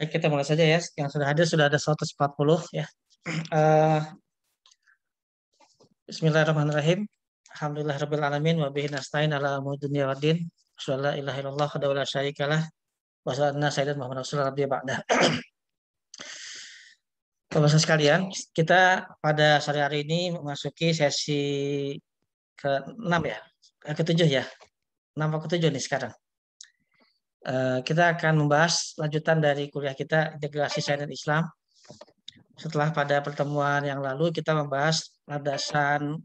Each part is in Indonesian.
Baik, kita mulai saja ya. Yang sudah hadir sudah ada 140 ya. Eh, Bismillahirrahmanirrahim. Alhamdulillahirabbil alamin wa bihi nasta'in ala umuri dunya waddin. Asyhadu an la ilaha illallah wa la syarikalah wa asyhadu anna sayyidan Muhammadar rasulullah ba'da. Teman-teman sekalian, kita pada sore hari ini memasuki sesi ke-6 ya. Ke-7 ya. 6 atau ke-7 nih sekarang. Kita akan membahas lanjutan dari kuliah kita integrasi sains dan Islam. Setelah pada pertemuan yang lalu kita membahas landasan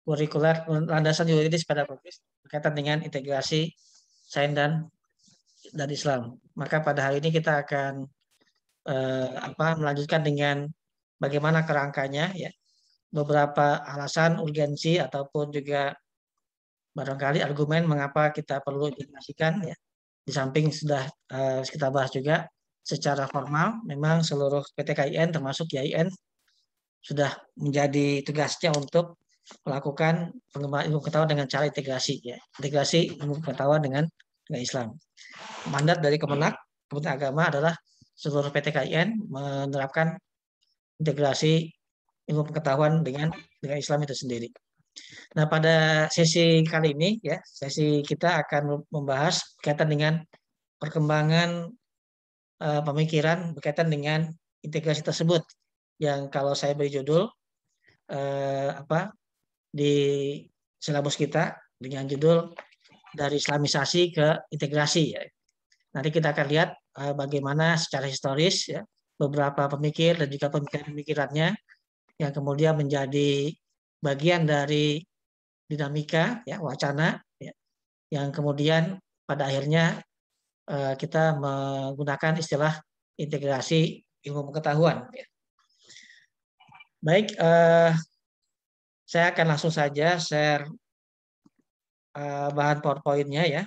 kurikuler, landasan yuridis pedagogis berkaitan dengan integrasi sains dan Islam. Maka pada hari ini kita akan melanjutkan dengan bagaimana kerangkanya, ya, beberapa alasan urgensi ataupun juga barangkali argumen mengapa kita perlu integrasikan, ya. Di samping sudah kita bahas juga secara formal, memang seluruh PT KIN termasuk IAIN sudah menjadi tugasnya untuk melakukan pengembangan ilmu pengetahuan dengan cara integrasi, ya. Integrasi ilmu pengetahuan dengan Islam. Mandat dari Kementerian Agama adalah seluruh PT KIN menerapkan integrasi ilmu pengetahuan dengan Islam itu sendiri. Nah, pada sesi kali ini, ya, sesi kita akan membahas berkaitan dengan perkembangan pemikiran berkaitan dengan integrasi tersebut, yang kalau saya beri judul di silabus kita dengan judul dari Islamisasi ke integrasi, ya. Nanti kita akan lihat bagaimana secara historis, ya, beberapa pemikir dan juga pemikiran-pemikirannya yang kemudian menjadi bagian dari dinamika, ya, wacana, ya, yang kemudian pada akhirnya kita menggunakan istilah integrasi ilmu pengetahuan, ya. Baik, saya akan langsung saja share bahan PowerPoint-nya, ya.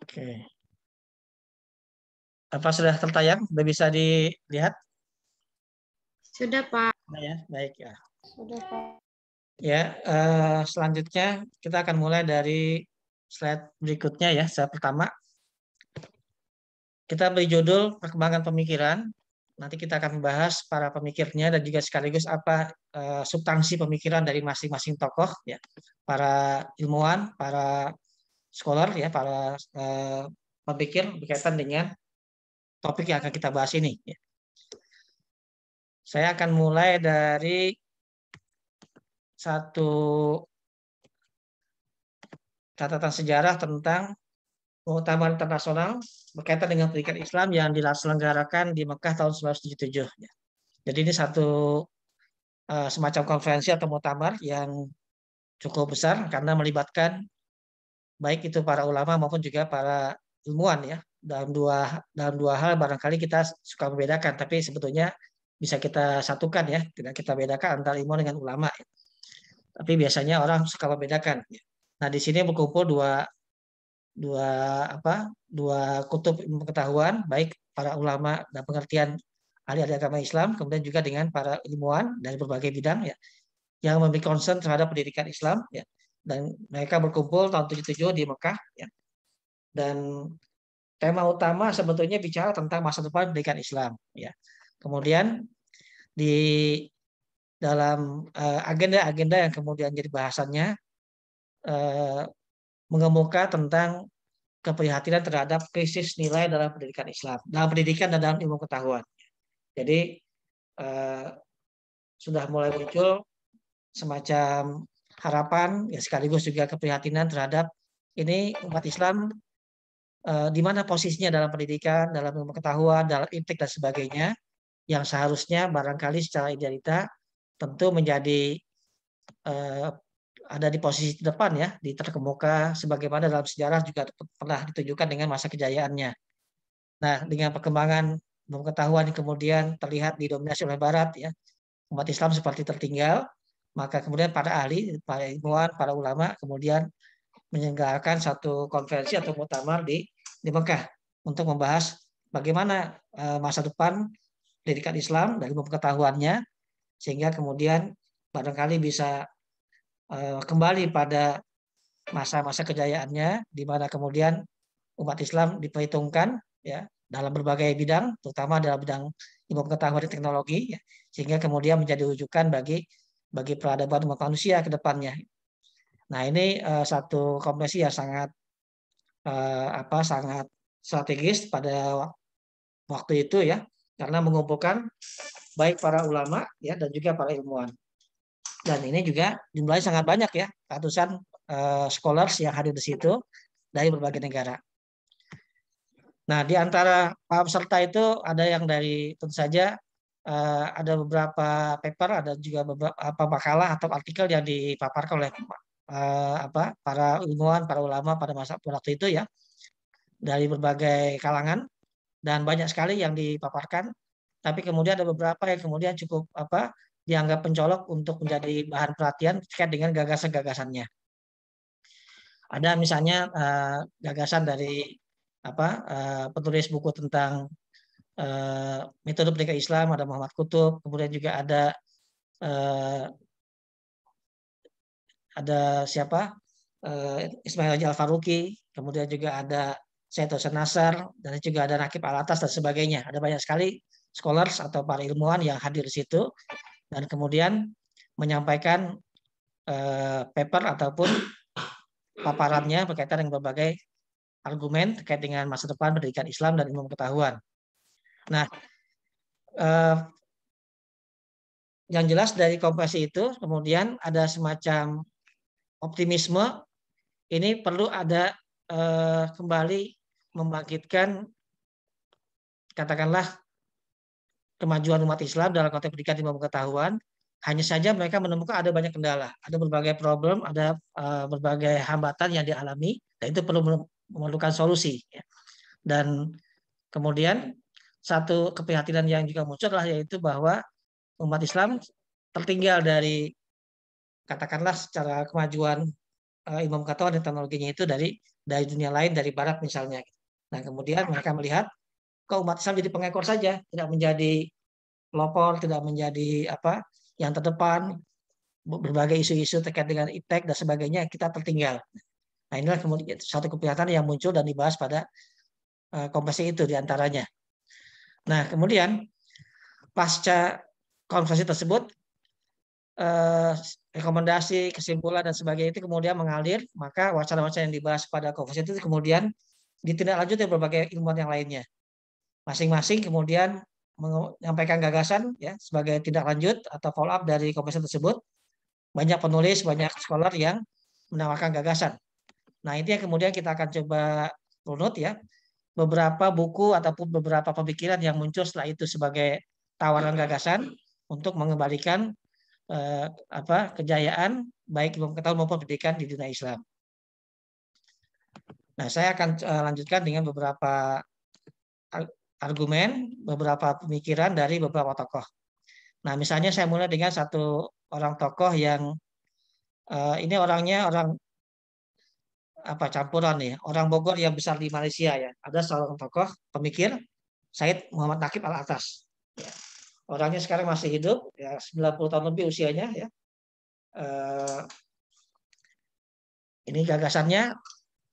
Oke. Apa sudah tertayang? Sudah bisa dilihat? Sudah, Pak. Nah, ya, baik ya. Sudah, Pak. Ya, selanjutnya kita akan mulai dari slide berikutnya, ya. Slide pertama. Kita beri judul perkembangan pemikiran. Nanti kita akan membahas para pemikirnya dan juga sekaligus apa substansi pemikiran dari masing-masing tokoh, ya. Para ilmuwan, para scholar, ya, para pemikir berkaitan dengan topik yang akan kita bahas ini, ya. Saya akan mulai dari satu catatan sejarah tentang Muktamar Internasional berkaitan dengan pendidikan Islam yang diselenggarakan di Mekah tahun 1977. Jadi ini satu semacam konferensi atau muktamar yang cukup besar karena melibatkan baik itu para ulama maupun juga para ilmuwan, ya. Dalam dua hal barangkali kita suka membedakan, tapi sebetulnya bisa kita satukan, ya. Tidak kita bedakan antara ilmuwan dengan ulama, ya. Tapi biasanya orang suka membedakan, ya. Nah, di sini berkumpul dua kutub ilmu pengetahuan, baik para ulama dan pengertian ahli-ahli agama Islam, kemudian juga dengan para ilmuwan dari berbagai bidang, ya, yang memiliki concern terhadap pendidikan Islam, ya. Dan mereka berkumpul tahun 77 di Mekah, ya. Dan tema utama sebetulnya bicara tentang masa depan pendidikan Islam, ya. Kemudian di dalam agenda-agenda yang kemudian jadi bahasannya mengemuka tentang keprihatinan terhadap krisis nilai dalam pendidikan Islam, dalam pendidikan dan dalam ilmu pengetahuan. Jadi sudah mulai muncul semacam harapan, ya, sekaligus juga keprihatinan terhadap ini umat Islam di mana posisinya dalam pendidikan, dalam ilmu pengetahuan, dalam iptek dan sebagainya, yang seharusnya barangkali secara idealita tentu menjadi ada di posisi depan, ya, di terkemuka sebagaimana dalam sejarah juga pernah ditunjukkan dengan masa kejayaannya. Nah, dengan perkembangan pengetahuan yang kemudian terlihat didominasi oleh Barat, ya, umat Islam seperti tertinggal, maka kemudian para ahli, para ilmuwan, para ulama kemudian menyelenggarakan satu konferensi atau muktamar di Mekah untuk membahas bagaimana masa depan pendidikan Islam dari pengetahuannya, sehingga kemudian barangkali bisa kembali pada masa-masa kejayaannya, di mana kemudian umat Islam diperhitungkan, ya, dalam berbagai bidang, terutama dalam bidang ilmu pengetahuan dan teknologi, ya, sehingga kemudian menjadi rujukan bagi peradaban umat manusia ke depannya. Nah, ini satu konferensi yang sangat strategis pada waktu itu, ya, karena mengumpulkan baik para ulama, ya, dan juga para ilmuwan. Dan ini juga jumlahnya sangat banyak, ya, ratusan scholars yang hadir di situ dari berbagai negara. Nah, di antara para peserta itu ada yang dari, tentu saja ada beberapa paper, ada juga beberapa makalah atau artikel yang dipaparkan oleh para ilmuwan, para ulama pada masa waktu itu, ya, dari berbagai kalangan, dan banyak sekali yang dipaparkan. Tapi kemudian ada beberapa yang kemudian cukup dianggap pencolok untuk menjadi bahan perhatian terkait dengan gagasan-gagasannya. Ada misalnya gagasan dari penulis buku tentang metode pendidikan Islam, ada Muhammad Qutb, kemudian juga ada siapa, Ismail Al-Faruqi, kemudian juga ada Syed Hasan Nasr, dan juga ada Nakib Al-Atas dan sebagainya. Ada banyak sekali scholars atau para ilmuwan yang hadir di situ dan kemudian menyampaikan paper ataupun paparannya berkaitan dengan berbagai argumen terkait dengan masa depan pendidikan Islam dan ilmu pengetahuan. Nah, yang jelas dari konferensi itu kemudian ada semacam optimisme. Ini perlu ada kembali membangkitkan, katakanlah, kemajuan umat Islam dalam konteks pendidikan ilmu pengetahuan. Hanya saja mereka menemukan ada banyak kendala, ada berbagai problem, ada berbagai hambatan yang dialami, dan itu perlu memerlukan solusi, ya. Dan kemudian satu keprihatinan yang juga muncul adalah yaitu bahwa umat Islam tertinggal dari, katakanlah, secara kemajuan ilmu pengetahuan dan teknologinya itu dari dunia lain, dari Barat misalnya. Nah, kemudian mereka melihat kok umat Islam jadi pengekor saja, tidak menjadi pelopor, tidak menjadi yang terdepan, berbagai isu-isu terkait dengan iptek dan sebagainya kita tertinggal. Nah, inilah kemudian satu keprihatinan yang muncul dan dibahas pada konferensi itu diantaranya. Nah, kemudian pasca konferensi tersebut, rekomendasi, kesimpulan dan sebagainya itu kemudian mengalir, maka wacana-wacana yang dibahas pada konferensi itu kemudian ditindaklanjuti oleh berbagai ilmuwan yang lainnya. Masing-masing kemudian menyampaikan gagasan, ya, sebagai tindak lanjut atau follow up dari konferensi tersebut. Banyak penulis, banyak scholar yang menawarkan gagasan. Nah, itu yang kemudian kita akan coba runut, ya, beberapa buku ataupun beberapa pemikiran yang muncul setelah itu sebagai tawaran gagasan untuk mengembalikan kejayaan baik ilmu pengetahuan maupun pendidikan di dunia Islam. Nah, saya akan lanjutkan dengan beberapa argumen, beberapa pemikiran dari beberapa tokoh. Nah, misalnya saya mulai dengan satu orang tokoh yang ini orangnya orang campuran, ya, orang Bogor yang besar di Malaysia, ya. Ada seorang tokoh pemikir, Syed Muhammad Nakib Al-Atas. Ya. Orangnya sekarang masih hidup, ya, 90 tahun lebih usianya, ya. Ini gagasannya,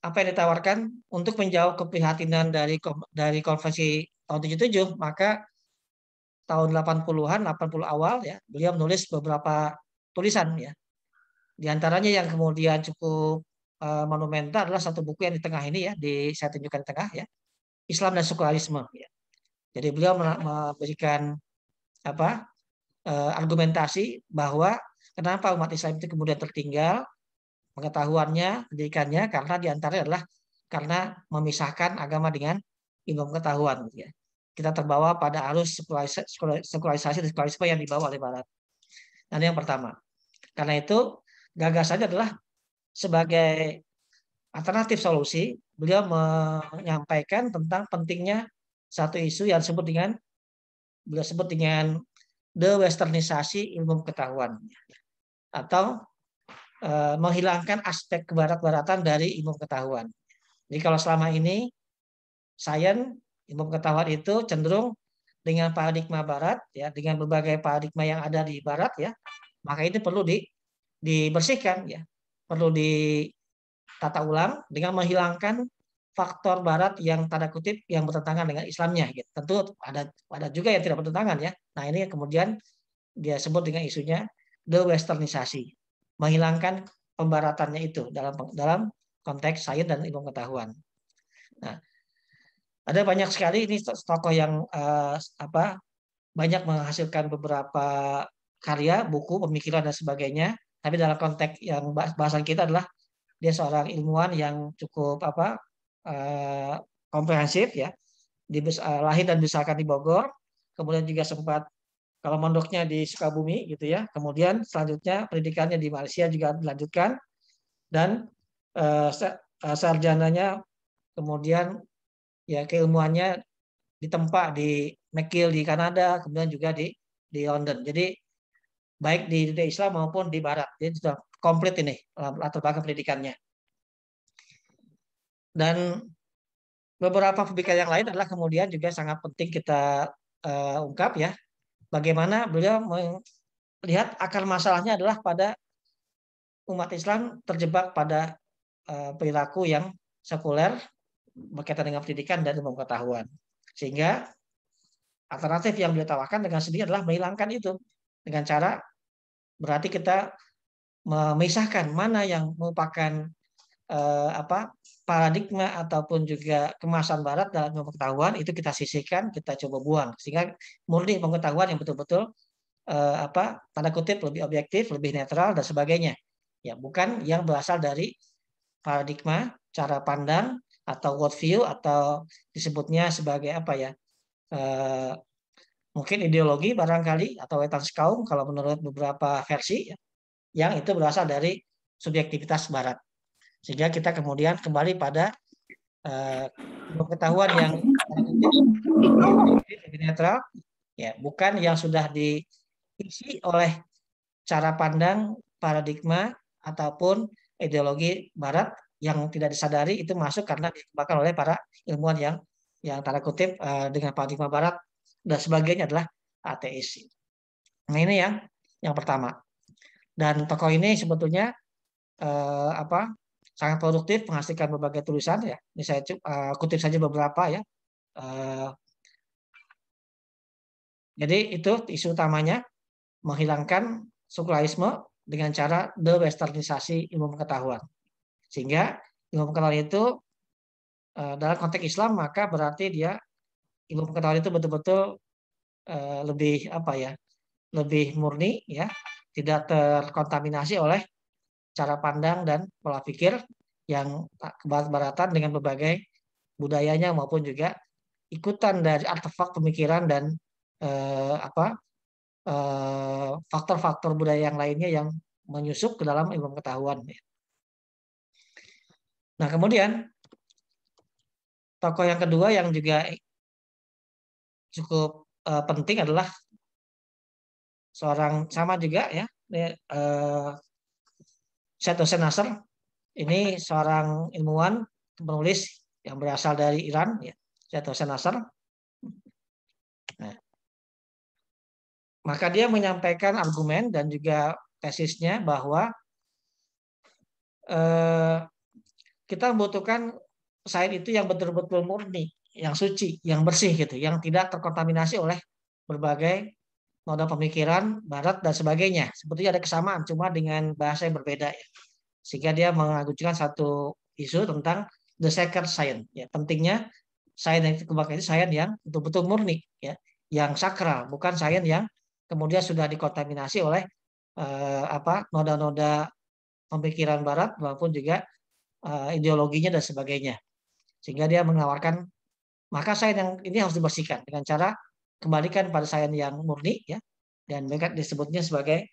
apa yang ditawarkan untuk menjawab keprihatinan dari konferensi tahun 77, maka tahun 80-an, 80 awal, ya, beliau menulis beberapa tulisan, ya. Di antaranya yang kemudian cukup monumental adalah satu buku yang di tengah ini, ya, saya tunjukkan di tengah, ya, Islam dan Sekularisme, ya. Jadi beliau memberikan argumentasi bahwa kenapa umat Islam itu kemudian tertinggal pengetahuannya, pendidikannya, karena diantaranya adalah karena memisahkan agama dengan ilmu pengetahuan, ya. Kita terbawa pada arus sekularisasi dan sekularisme yang dibawa oleh Barat. Dan yang pertama, karena itu gagasannya adalah sebagai alternatif solusi, beliau menyampaikan tentang pentingnya satu isu yang disebut dengan dewesternisasi ilmu pengetahuan atau menghilangkan aspek kebarat-baratan dari ilmu pengetahuan. Jadi kalau selama ini sains ilmu pengetahuan itu cenderung dengan paradigma barat ya, dengan berbagai paradigma yang ada di barat ya, maka itu perlu dibersihkan ya, perlu ditata ulang dengan menghilangkan faktor barat yang tanda kutip yang bertentangan dengan Islamnya gitu. Tentu ada juga yang tidak bertentangan ya. Nah, ini kemudian dia sebut dengan isunya dewesternisasi, menghilangkan pembaratannya itu dalam konteks sains dan ilmu pengetahuan. Nah, ada banyak sekali ini tokoh yang banyak menghasilkan beberapa karya, buku, pemikiran dan sebagainya. Tapi dalam konteks yang bahasan kita adalah dia seorang ilmuwan yang cukup komprehensif ya. Lahir dan dibesarkan di Bogor, kemudian juga sempat kalau mondoknya di Sukabumi gitu ya. Kemudian selanjutnya pendidikannya di Malaysia juga dilanjutkan dan sarjananya kemudian ya keilmuannya ditempa di McGill di Kanada, kemudian juga di London. Jadi baik di dunia Islam maupun di Barat. Jadi sudah komplit ini latar belakang pendidikannya. Dan beberapa pemikiran yang lain adalah kemudian juga sangat penting kita ungkap ya. Bagaimana beliau melihat akar masalahnya adalah pada umat Islam terjebak pada perilaku yang sekuler berkaitan dengan pendidikan dan ilmu pengetahuan. Sehingga alternatif yang beliau tawarkan dengan sendiri adalah menghilangkan itu dengan cara berarti kita memisahkan mana yang merupakan paradigma ataupun juga kemasan barat dalam ilmu pengetahuan itu kita sisihkan, kita coba buang sehingga murni pengetahuan yang betul-betul tanda kutip lebih objektif, lebih netral dan sebagainya. Ya, bukan yang berasal dari paradigma, cara pandang atau worldview atau disebutnya sebagai mungkin ideologi barangkali atau Weltanschauung kalau menurut beberapa versi ya, yang itu berasal dari subjektivitas barat. Sehingga kita kemudian kembali pada pengetahuan yang lebih netral, ya bukan yang sudah diisi oleh cara pandang, paradigma ataupun ideologi Barat yang tidak disadari itu masuk karena dikembangkan oleh para ilmuwan yang tanda kutip dengan paradigma Barat dan sebagainya adalah ateis. Nah ini yang pertama. Dan tokoh ini sebetulnya sangat produktif menghasilkan berbagai tulisan ya. Ini saya kutip saja beberapa ya. Jadi itu isu utamanya menghilangkan sekularisme dengan cara dewesternisasi ilmu pengetahuan. Sehingga ilmu pengetahuan itu dalam konteks Islam maka berarti dia ilmu pengetahuan itu betul-betul lebih murni ya, tidak terkontaminasi oleh cara pandang dan pola pikir yang kebarat-baratan dengan berbagai budayanya maupun juga ikutan dari artefak pemikiran dan faktor-faktor budaya yang lainnya yang menyusup ke dalam ilmu pengetahuan. Nah, kemudian tokoh yang kedua yang juga cukup penting adalah seorang sama juga ya, Syed Hossein Nasr. Ini seorang ilmuwan penulis yang berasal dari Iran, ya, Syed Hossein Nasr. Nah, maka dia menyampaikan argumen dan juga tesisnya bahwa kita membutuhkan sains itu yang betul-betul murni, yang suci, yang bersih gitu, yang tidak terkontaminasi oleh berbagai noda pemikiran Barat dan sebagainya. Sebetulnya ada kesamaan, cuma dengan bahasa yang berbeda ya. Sehingga dia mengajukan satu isu tentang the sacred science. Ya, pentingnya sains yang dikembangkan itu sains yang betul-betul murni, ya, yang sakral, bukan sains yang kemudian sudah dikontaminasi oleh noda-noda pemikiran Barat maupun juga ideologinya dan sebagainya. Sehingga dia menawarkan maka sains yang ini harus dibersihkan dengan cara kembalikan pada sains yang murni ya, dan mereka disebutnya sebagai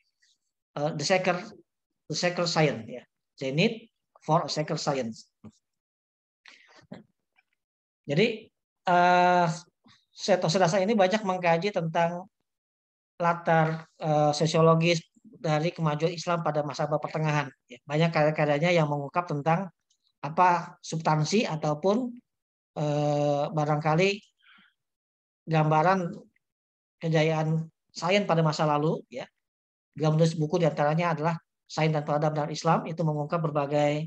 the sacred science ya. They need for a sacred science. Jadi Setosa dasar ini banyak mengkaji tentang latar sosiologis dari kemajuan Islam pada masa abad pertengahan. Ya, banyak karya-karyanya yang mengungkap tentang apa substansi ataupun barangkali gambaran kejayaan sains pada masa lalu. Ya, dia menulis buku diantaranya adalah Sains dan Peradaban dalam Islam, itu mengungkap berbagai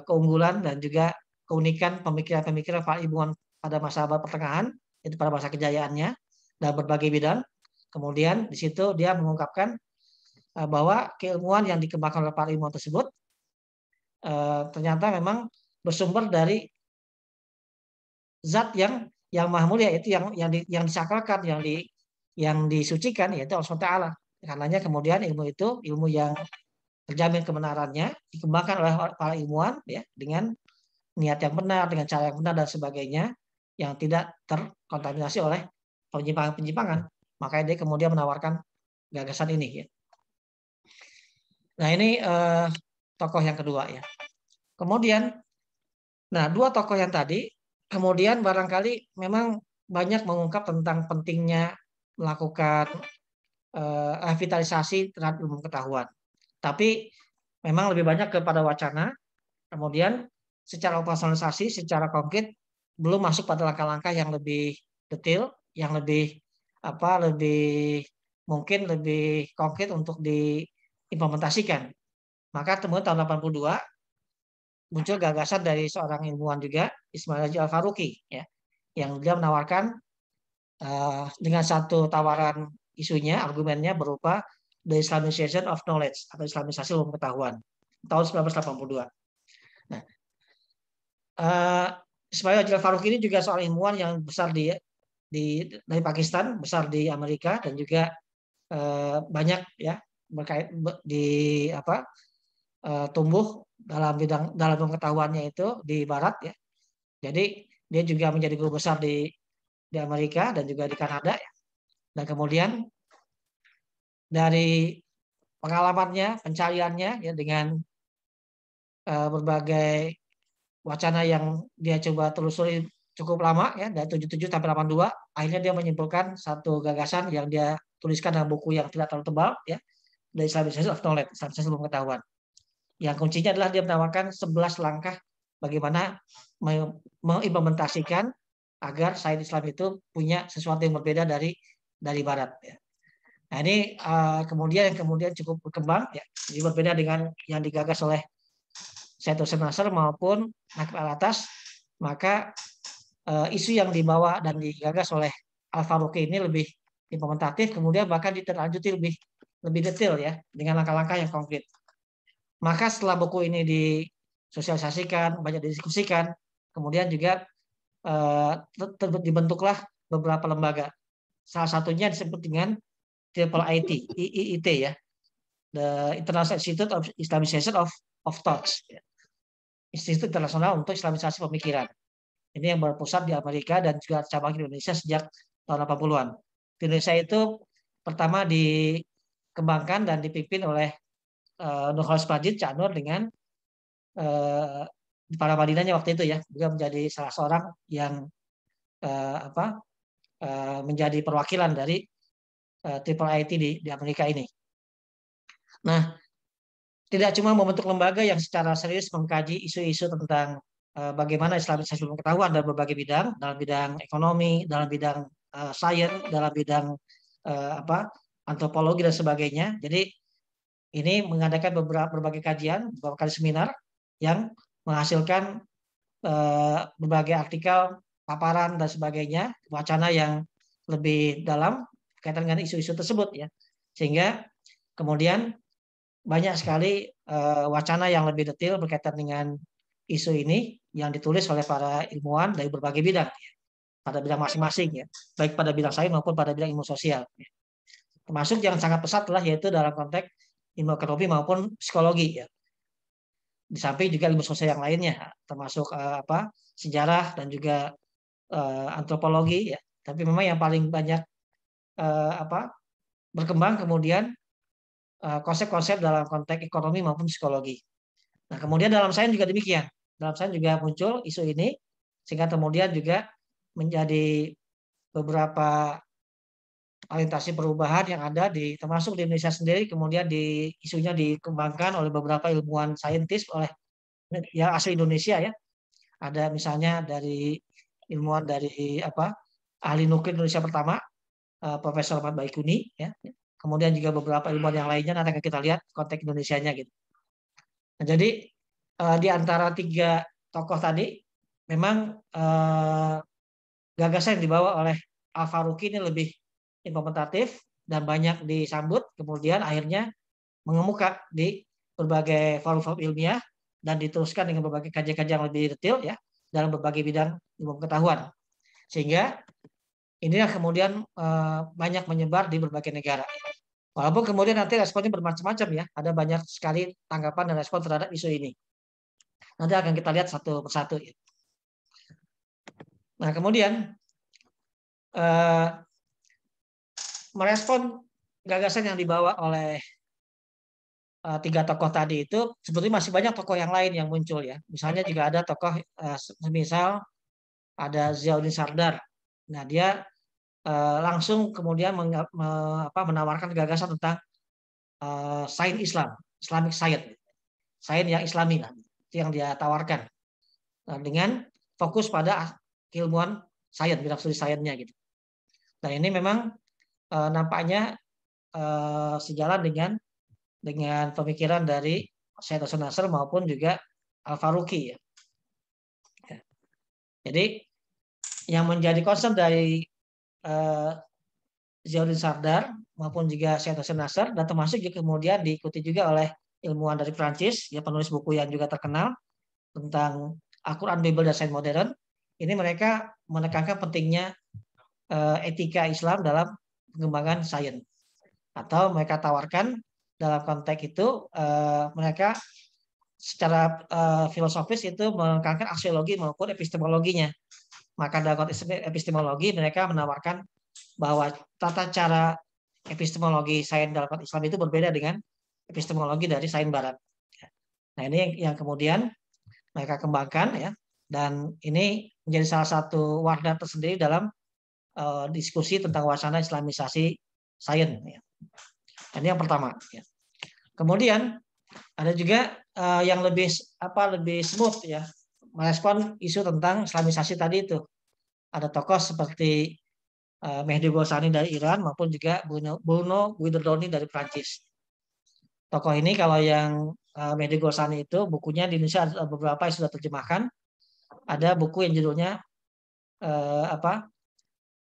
keunggulan dan juga keunikan pemikiran-pemikiran para ilmuwan pada masa abad pertengahan, itu pada masa kejayaannya dalam berbagai bidang. Kemudian di situ dia mengungkapkan bahwa keilmuan yang dikembangkan oleh para ilmuwan tersebut ternyata memang bersumber dari zat yang maha mulia, itu yang disakralkan, yang disucikan, yaitu Allah SWT. Karenanya kemudian ilmu itu ilmu yang terjamin kebenarannya dikembangkan oleh para ilmuwan ya dengan niat yang benar, dengan cara yang benar dan sebagainya, yang tidak terkontaminasi oleh penyimpangan-penyimpangan. Makanya dia kemudian menawarkan gagasan ini ya. Nah, ini tokoh yang kedua ya. Kemudian, nah dua tokoh yang tadi kemudian barangkali memang banyak mengungkap tentang pentingnya melakukan revitalisasi terhadap ilmu pengetahuan. Tapi memang lebih banyak kepada wacana. Kemudian secara operasionalisasi, secara konkret belum masuk pada langkah-langkah yang lebih detail, yang lebih mungkin lebih konkret untuk diimplementasikan. Maka kemudian tahun 82 muncul gagasan dari seorang ilmuwan juga, Ismail Haji Al-Faruqi, ya, yang dia menawarkan dengan satu tawaran isunya, argumennya berupa The Islamization of Knowledge atau Islamisasi ilmu pengetahuan tahun 1982. Nah, Ismail Haji Al-Faruqi ini juga seorang ilmuwan yang besar dari Pakistan, besar di Amerika, dan juga banyak ya berkait tumbuh dalam pengetahuannya itu di Barat ya. Jadi dia juga menjadi guru besar di Amerika dan juga di Kanada ya. Dan kemudian dari pengalamannya, pencariannya ya dengan berbagai wacana yang dia coba telusuri cukup lama ya, dari 77 sampai 82, akhirnya dia menyimpulkan satu gagasan yang dia tuliskan dalam buku yang tidak terlalu tebal ya, The Islamization of Knowledge, Islamisasi ilmu pengetahuan. Yang kuncinya adalah dia menawarkan 11 langkah bagaimana mengimplementasikan agar sains Islam itu punya sesuatu yang berbeda dari Barat. Ya. Nah ini kemudian cukup berkembang, ya. Jadi berbeda dengan yang digagas oleh Said Hussein Nasr maupun Naqib al-Atas, maka isu yang dibawa dan digagas oleh Al-Faruqi ini lebih implementatif, kemudian bahkan ditindaklanjuti lebih detail ya dengan langkah-langkah yang konkret. Maka setelah buku ini disosialisasikan, banyak didiskusikan, kemudian juga dibentuklah beberapa lembaga. Salah satunya disebut dengan IIIT, IIIT ya, the International Institute of Islamization of Thoughts, Institut Internasional untuk Islamisasi Pemikiran. Ini yang berpusat di Amerika dan juga cabang di Indonesia sejak tahun 80-an. Di Indonesia itu pertama dikembangkan dan dipimpin oleh Nurholis Majid, Cak Nur, dengan para madinahnya waktu itu ya, juga menjadi salah seorang yang menjadi perwakilan dari IIIT di Amerika ini. Nah, tidak cuma membentuk lembaga yang secara serius mengkaji isu-isu tentang bagaimana Islamisasi ilmu pengetahuan dalam berbagai bidang, dalam bidang ekonomi, dalam bidang sains, dalam bidang antropologi dan sebagainya. Jadi ini mengadakan berbagai kajian, beberapa kali seminar yang menghasilkan berbagai artikel, paparan dan sebagainya, wacana yang lebih dalam berkaitan dengan isu-isu tersebut ya. Sehingga kemudian banyak sekali wacana yang lebih detail berkaitan dengan isu ini yang ditulis oleh para ilmuwan dari berbagai bidang ya, pada bidang masing-masing ya, baik pada bidang sains maupun pada bidang ilmu sosial. Ya. Termasuk yang sangat pesat adalah yaitu dalam konteks ilmu ekonomi maupun psikologi ya. Di samping juga ilmu sosial yang lainnya, termasuk sejarah dan juga antropologi ya. Tapi memang yang paling banyak berkembang kemudian konsep-konsep dalam konteks ekonomi maupun psikologi. Nah, kemudian dalam sains juga demikian. Dalam sains juga muncul isu ini sehingga kemudian juga menjadi beberapa orientasi perubahan yang ada termasuk di Indonesia sendiri, kemudian isunya dikembangkan oleh beberapa ilmuwan saintis oleh yang asli Indonesia ya. Ada misalnya dari ilmuwan dari ahli nuklir Indonesia pertama, Profesor Ahmad Baikuni ya. Kemudian juga beberapa ilmuwan yang lainnya, nanti akan kita lihat konteks Indonesianya gitu. Nah, jadi di antara 3 tokoh tadi memang gagasan yang dibawa oleh Al-Faruqi ini lebih implementatif dan banyak disambut, kemudian akhirnya mengemuka di berbagai forum-forum ilmiah dan diteruskan dengan berbagai kajian-kajian yang lebih detail ya dalam berbagai bidang ilmu pengetahuan. Sehingga inilah kemudian banyak menyebar di berbagai negara. Walaupun kemudian nanti responnya bermacam-macam ya, ada banyak sekali tanggapan dan respon terhadap isu ini. Nanti akan kita lihat satu persatu. Ya. Nah kemudian merespon gagasan yang dibawa oleh 3 tokoh tadi itu, sebetulnya masih banyak tokoh yang lain yang muncul ya. Misalnya juga ada tokoh misal ada Ziauddin Sardar. Nah dia langsung kemudian menawarkan gagasan tentang sains Islam, Islamic Science, sains yang Islami lah, itu yang dia tawarkan. Nah, dengan fokus pada keilmuan sains, bidang studi sainsnya gitu. Dan ini memang nampaknya sejalan dengan pemikiran dari Syed Hasan Nasr maupun juga Al-Faruqi ya. Jadi yang menjadi concern dari Ziauddin Sardar maupun juga Syed Hasan Nasr dan termasuk juga kemudian diikuti juga oleh ilmuwan dari Prancis, ya penulis buku yang juga terkenal tentang Al-Quran, Bible, dan sains modern. Ini mereka menekankan pentingnya etika Islam dalam pengembangan sains. Atau mereka tawarkan dalam konteks itu mereka secara filosofis itu menekankan aksiologi maupun epistemologinya. Maka dalam konteks epistemologi mereka menawarkan bahwa tata cara epistemologi sains dalam konteks Islam itu berbeda dengan epistemologi dari sains Barat. Nah ini yang kemudian mereka kembangkan ya, dan ini menjadi salah satu wadah tersendiri dalam diskusi tentang wacana Islamisasi sains. Ya. Ini yang pertama. Ya. Kemudian ada juga yang lebih smooth ya, merespon isu tentang Islamisasi tadi itu. Ada tokoh seperti Mehdi Ghosani dari Iran maupun juga Bruno Guidardoni dari Prancis. Tokoh ini kalau yang Mehdi Ghosani itu bukunya di Indonesia ada beberapa yang sudah terjemahkan. Ada buku yang judulnya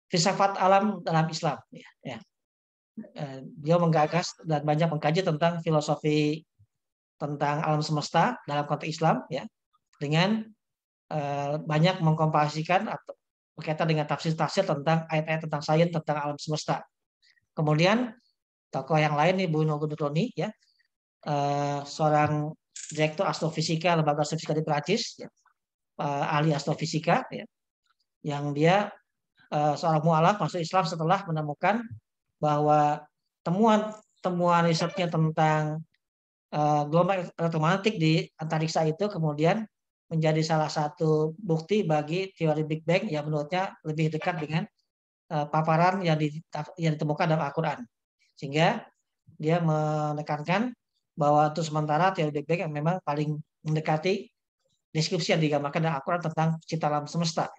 Filsafat Alam dalam Islam. Ya. Dia menggagas dan banyak mengkaji tentang filosofi tentang alam semesta dalam konteks Islam, ya, dengan banyak mengkomparasikan atau berkaitan dengan tafsir-tafsir tentang ayat-ayat tentang sains tentang alam semesta. Kemudian tokoh yang lain nih Bruno Guidardoni, ya, seorang direktur astrofisika lembaga astrofisika di Prancis, ya, ahli astrofisika, ya, yang dia seorang mualaf masuk Islam setelah menemukan bahwa temuan risetnya tentang gelombang elektromagnetik di antariksa itu kemudian menjadi salah satu bukti bagi teori Big Bang yang menurutnya lebih dekat dengan paparan yang ditemukan dalam Al-Quran. Sehingga dia menekankan bahwa untuk sementara teori Big Bang yang memang paling mendekati deskripsi yang digambarkan dalam Al-Quran tentang cipta alam semesta.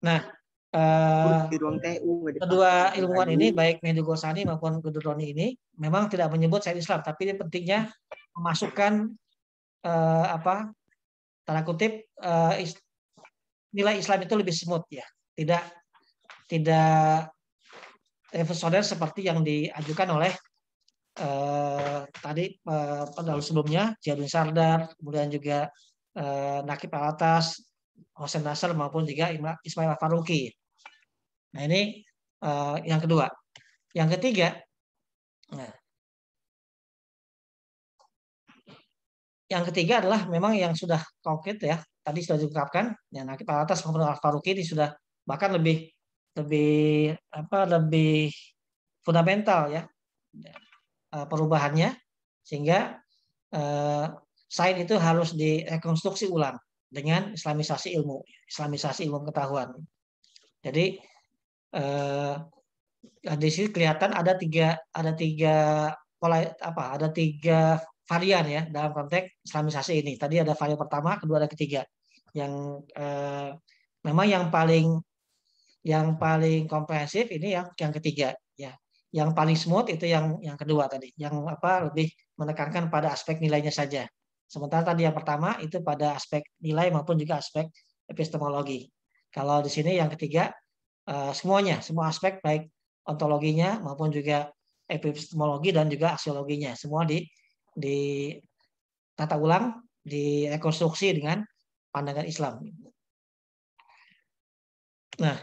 Nah, kedua ilmuwan ini baik Mehdi Ghosani maupun Guidardoni ini memang tidak menyebut sains Islam, tapi ini pentingnya memasukkan tanda kutip nilai Islam itu lebih smooth ya, tidak revolusioner seperti yang diajukan oleh tadi pada sebelumnya Ziauddin Sardar, kemudian juga Naqib Al-Atas, Hasan Nasr maupun juga Ismail Al-Faruqi. Nah ini yang kedua. Yang ketiga, adalah memang yang sudah konkret ya. Tadi sudah diungkapkan, ya, Naqib Al-Atas maupun Al-Faruqi ini sudah bahkan lebih fundamental ya perubahannya, sehingga sains itu harus direkonstruksi ulang dengan islamisasi ilmu pengetahuan. Jadi di sini kelihatan ada tiga ada tiga varian ya dalam konteks Islamisasi ini. Tadi ada varian pertama, kedua, ada ketiga. Yang memang yang paling komprehensif ini yang ketiga ya. Yang paling smooth itu yang kedua tadi, yang lebih menekankan pada aspek nilainya saja. Sementara tadi yang pertama itu pada aspek nilai maupun juga aspek epistemologi. Kalau di sini yang ketiga semuanya, semua aspek baik ontologinya maupun juga epistemologi dan juga aksiologinya semua di tata ulang, direkonstruksi dengan pandangan Islam. Nah,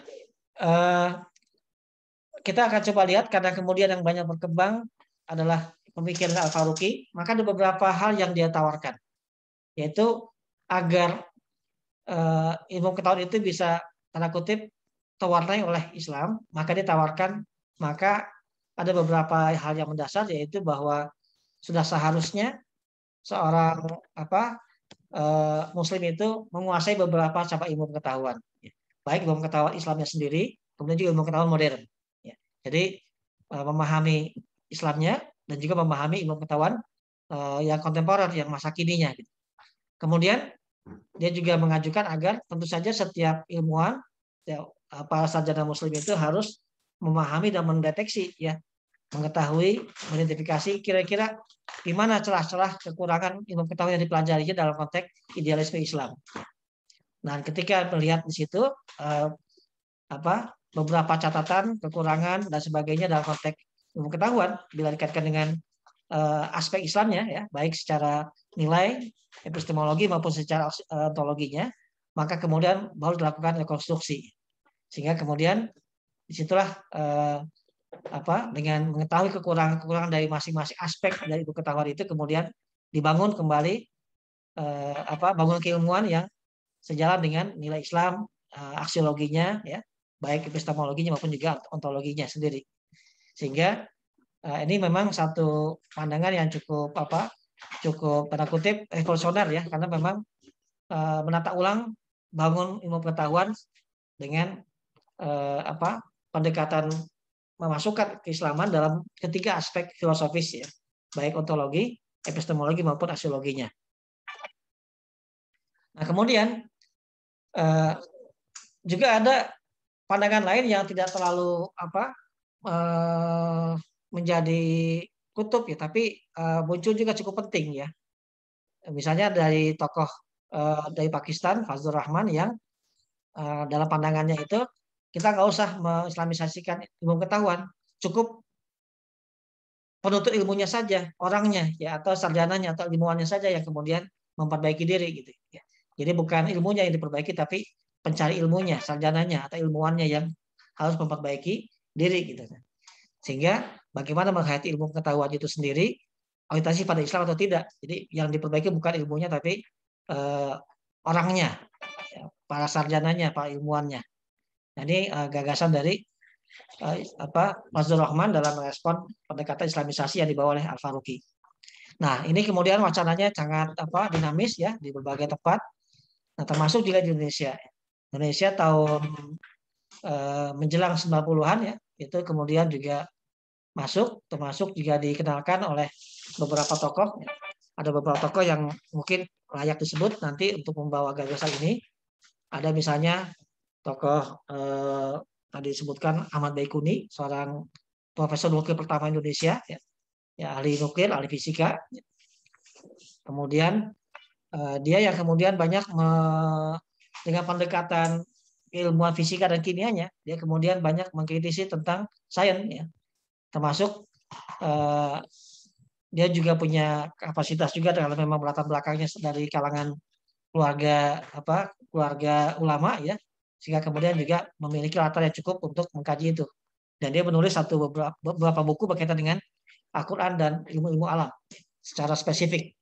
kita akan coba lihat karena kemudian yang banyak berkembang adalah pemikiran Al-Faruqi, maka ada beberapa hal yang dia tawarkan, yaitu agar ilmu pengetahuan itu bisa tanda kutip terwarnai oleh Islam, maka ditawarkan, maka ada beberapa hal yang mendasar, yaitu bahwa sudah seharusnya seorang Muslim itu menguasai beberapa cabang ilmu pengetahuan, baik ilmu pengetahuan Islamnya sendiri, kemudian juga ilmu pengetahuan modern. Jadi memahami Islamnya dan juga memahami ilmu pengetahuan yang kontemporer, yang masa kininya. Kemudian dia juga mengajukan agar tentu saja setiap ilmuwan, para sarjana Muslim itu harus memahami dan mendeteksi, ya, mengetahui, mengidentifikasi kira-kira di mana celah-celah kekurangan ilmu pengetahuan yang dipelajarinya dalam konteks idealisme Islam. Nah, ketika melihat di situ beberapa catatan, kekurangan dan sebagainya dalam konteks ilmu pengetahuan bila dikaitkan dengan aspek Islamnya, ya, baik secara nilai, epistemologi maupun secara ontologinya, maka kemudian baru dilakukan rekonstruksi. Sehingga kemudian disitulah dengan mengetahui kekurangan dari masing-masing aspek dari ilmu pengetahuan itu, kemudian dibangun kembali bangunan keilmuan yang sejalan dengan nilai Islam, aksiologinya, ya, baik epistemologinya maupun juga ontologinya sendiri. Sehingga ini memang satu pandangan yang cukup tanda kutip revolusioner, ya, karena memang menata ulang bangun ilmu pengetahuan dengan pendekatan memasukkan keislaman dalam ketiga aspek filosofis, ya, baik ontologi, epistemologi maupun aksiologinya. Nah, kemudian juga ada pandangan lain yang tidak terlalu menjadi kutub, ya, tapi muncul juga cukup penting, ya. Misalnya dari tokoh dari Pakistan, Fazlur Rahman, yang dalam pandangannya itu kita nggak usah mengislamisasikan ilmu pengetahuan, cukup penuntut ilmunya saja, orangnya, ya, atau sarjananya atau ilmuwannya saja yang kemudian memperbaiki diri, gitu, ya. Jadi bukan ilmunya yang diperbaiki, tapi pencari ilmunya, sarjananya atau ilmuwannya yang harus memperbaiki diri, gitu. Sehingga bagaimana menghayati ilmu pengetahuan itu sendiri orientasi pada Islam atau tidak. Jadi yang diperbaiki bukan ilmunya, tapi orangnya, ya, para sarjananya, para ilmuwannya. Nah, ini gagasan dari Fazlur Rahman dalam merespon pendekatan Islamisasi yang dibawa oleh Al-Faruqi. Nah, ini kemudian wacananya sangat dinamis, ya, di berbagai tempat. Nah, termasuk juga di Indonesia. Indonesia tahun menjelang 90-an, ya, itu kemudian juga termasuk juga dikenalkan oleh beberapa tokoh. Ada beberapa tokoh yang mungkin layak disebut nanti untuk membawa gagasan ini. Ada misalnya tokoh tadi disebutkan Ahmad Baikuni, seorang profesor nuklir pertama Indonesia, ya, ahli nuklir, ahli fisika. Kemudian dia yang kemudian banyak dengan pendekatan ilmuwan fisika dan kimianya, dia kemudian banyak mengkritisi tentang sains, ya. Termasuk dia juga punya kapasitas juga kalau memang latar belakangnya dari kalangan keluarga ulama, ya, sehingga kemudian juga memiliki latar yang cukup untuk mengkaji itu. Dan dia menulis beberapa buku berkaitan dengan Al-Quran dan ilmu-ilmu alam secara spesifik.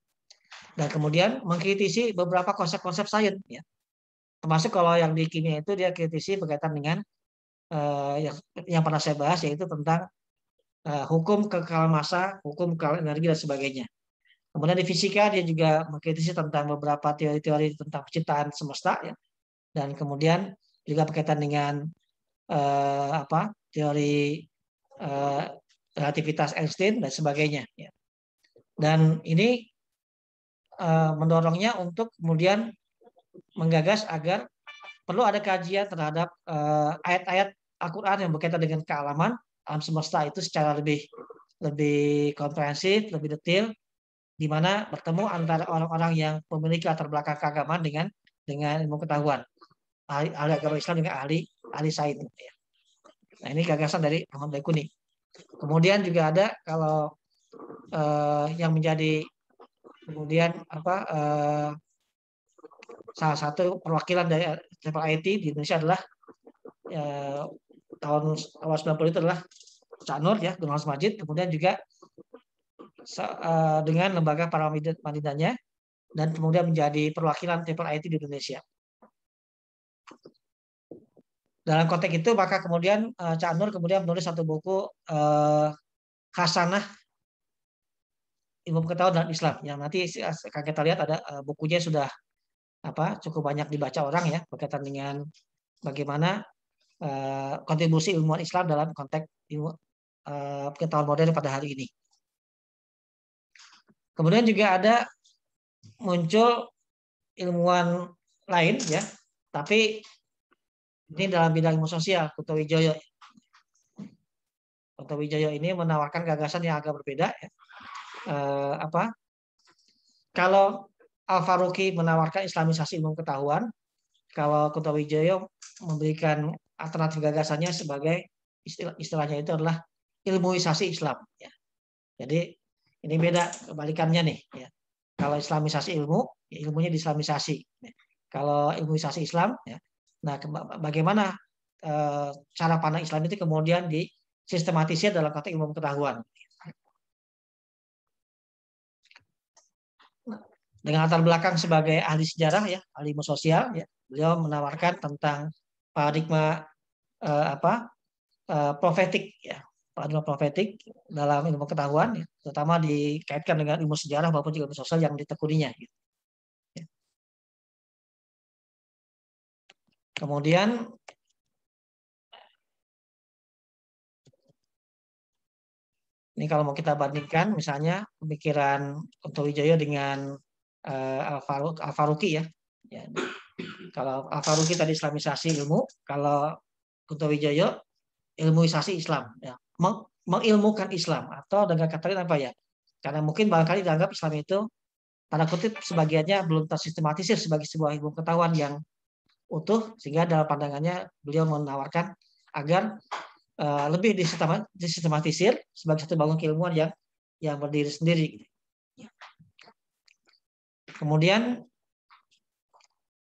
Dan kemudian mengkritisi beberapa konsep-konsep sains, ya. Termasuk kalau yang di kimia itu dia kritisi berkaitan dengan yang pernah saya bahas, yaitu tentang hukum kekalahan massa, hukum kekalahan energi dan sebagainya. Kemudian di fisika dia juga mengkritisi tentang beberapa teori-teori tentang penciptaan semesta, ya. Dan kemudian juga berkaitan dengan teori relativitas Einstein dan sebagainya. Ya. Dan ini mendorongnya untuk kemudian menggagas agar perlu ada kajian terhadap ayat-ayat Al-Quran yang berkaitan dengan kealaman alam semesta itu secara lebih komprehensif, lebih detail, di mana bertemu antara orang-orang yang memiliki latar belakang keagamaan dengan ilmu pengetahuan, ahli agama Islam dengan ahli sains. Nah, ini gagasan dari Muhammad Baikuni. Kemudian juga ada kalau yang menjadi kemudian salah satu perwakilan dari Triple IT di Indonesia adalah tahun awal 90 itu adalah Cak Nur ya, Gunung Majid, kemudian juga dengan lembaga Paramadinanya dan kemudian menjadi perwakilan Triple IT di Indonesia. Dalam konteks itu maka kemudian Cak Nur kemudian menulis satu buku Khasanah Ilmu Pengetahuan dan Islam yang nanti kita lihat ada bukunya sudah cukup banyak dibaca orang ya berkaitan dengan bagaimana kontribusi ilmuwan Islam dalam konteks ilmu pengetahuan modern pada hari ini. Kemudian juga ada muncul ilmuwan lain ya, tapi ini dalam bidang ilmu sosial. Kunto Wijoyo ini menawarkan gagasan yang agak berbeda ya. Kalau Al-Faruqi menawarkan islamisasi ilmu pengetahuan, kalau Kunto Wijoyo memberikan alternatif gagasannya sebagai istilahnya itu adalah ilmuisasi Islam ya. Jadi ini beda kebalikannya nih ya. Kalau islamisasi ilmu, ya ilmunya diislamisasi. Ya. Kalau ilmuisasi Islam ya. Nah, bagaimana cara pandang Islam itu kemudian disistematisir dalam konteks ilmu pengetahuan. Dengan latar belakang sebagai ahli sejarah ya, ahli ilmu sosial ya, beliau menawarkan tentang paradigma profetik ya, paradigma profetik dalam ilmu pengetahuan ya, terutama dikaitkan dengan ilmu sejarah maupun juga ilmu sosial yang ditekuninya. Gitu. Ya. Kemudian ini kalau mau kita bandingkan misalnya pemikiran Kunto Wijoyo dengan Al-Faruqi ya. Ya. Kalau Al-Faruqi tadi islamisasi ilmu, kalau Kunto Wijoyo ilmuisasi Islam ya. Mengilmukan Islam atau dengan kata lain apa ya? Karena mungkin barangkali dianggap Islam itu tanda kutip sebagiannya belum tersistematisir sebagai sebuah ilmu pengetahuan yang utuh, sehingga dalam pandangannya beliau menawarkan agar lebih disistematisir sebagai satu bangun keilmuan yang berdiri sendiri. Kemudian,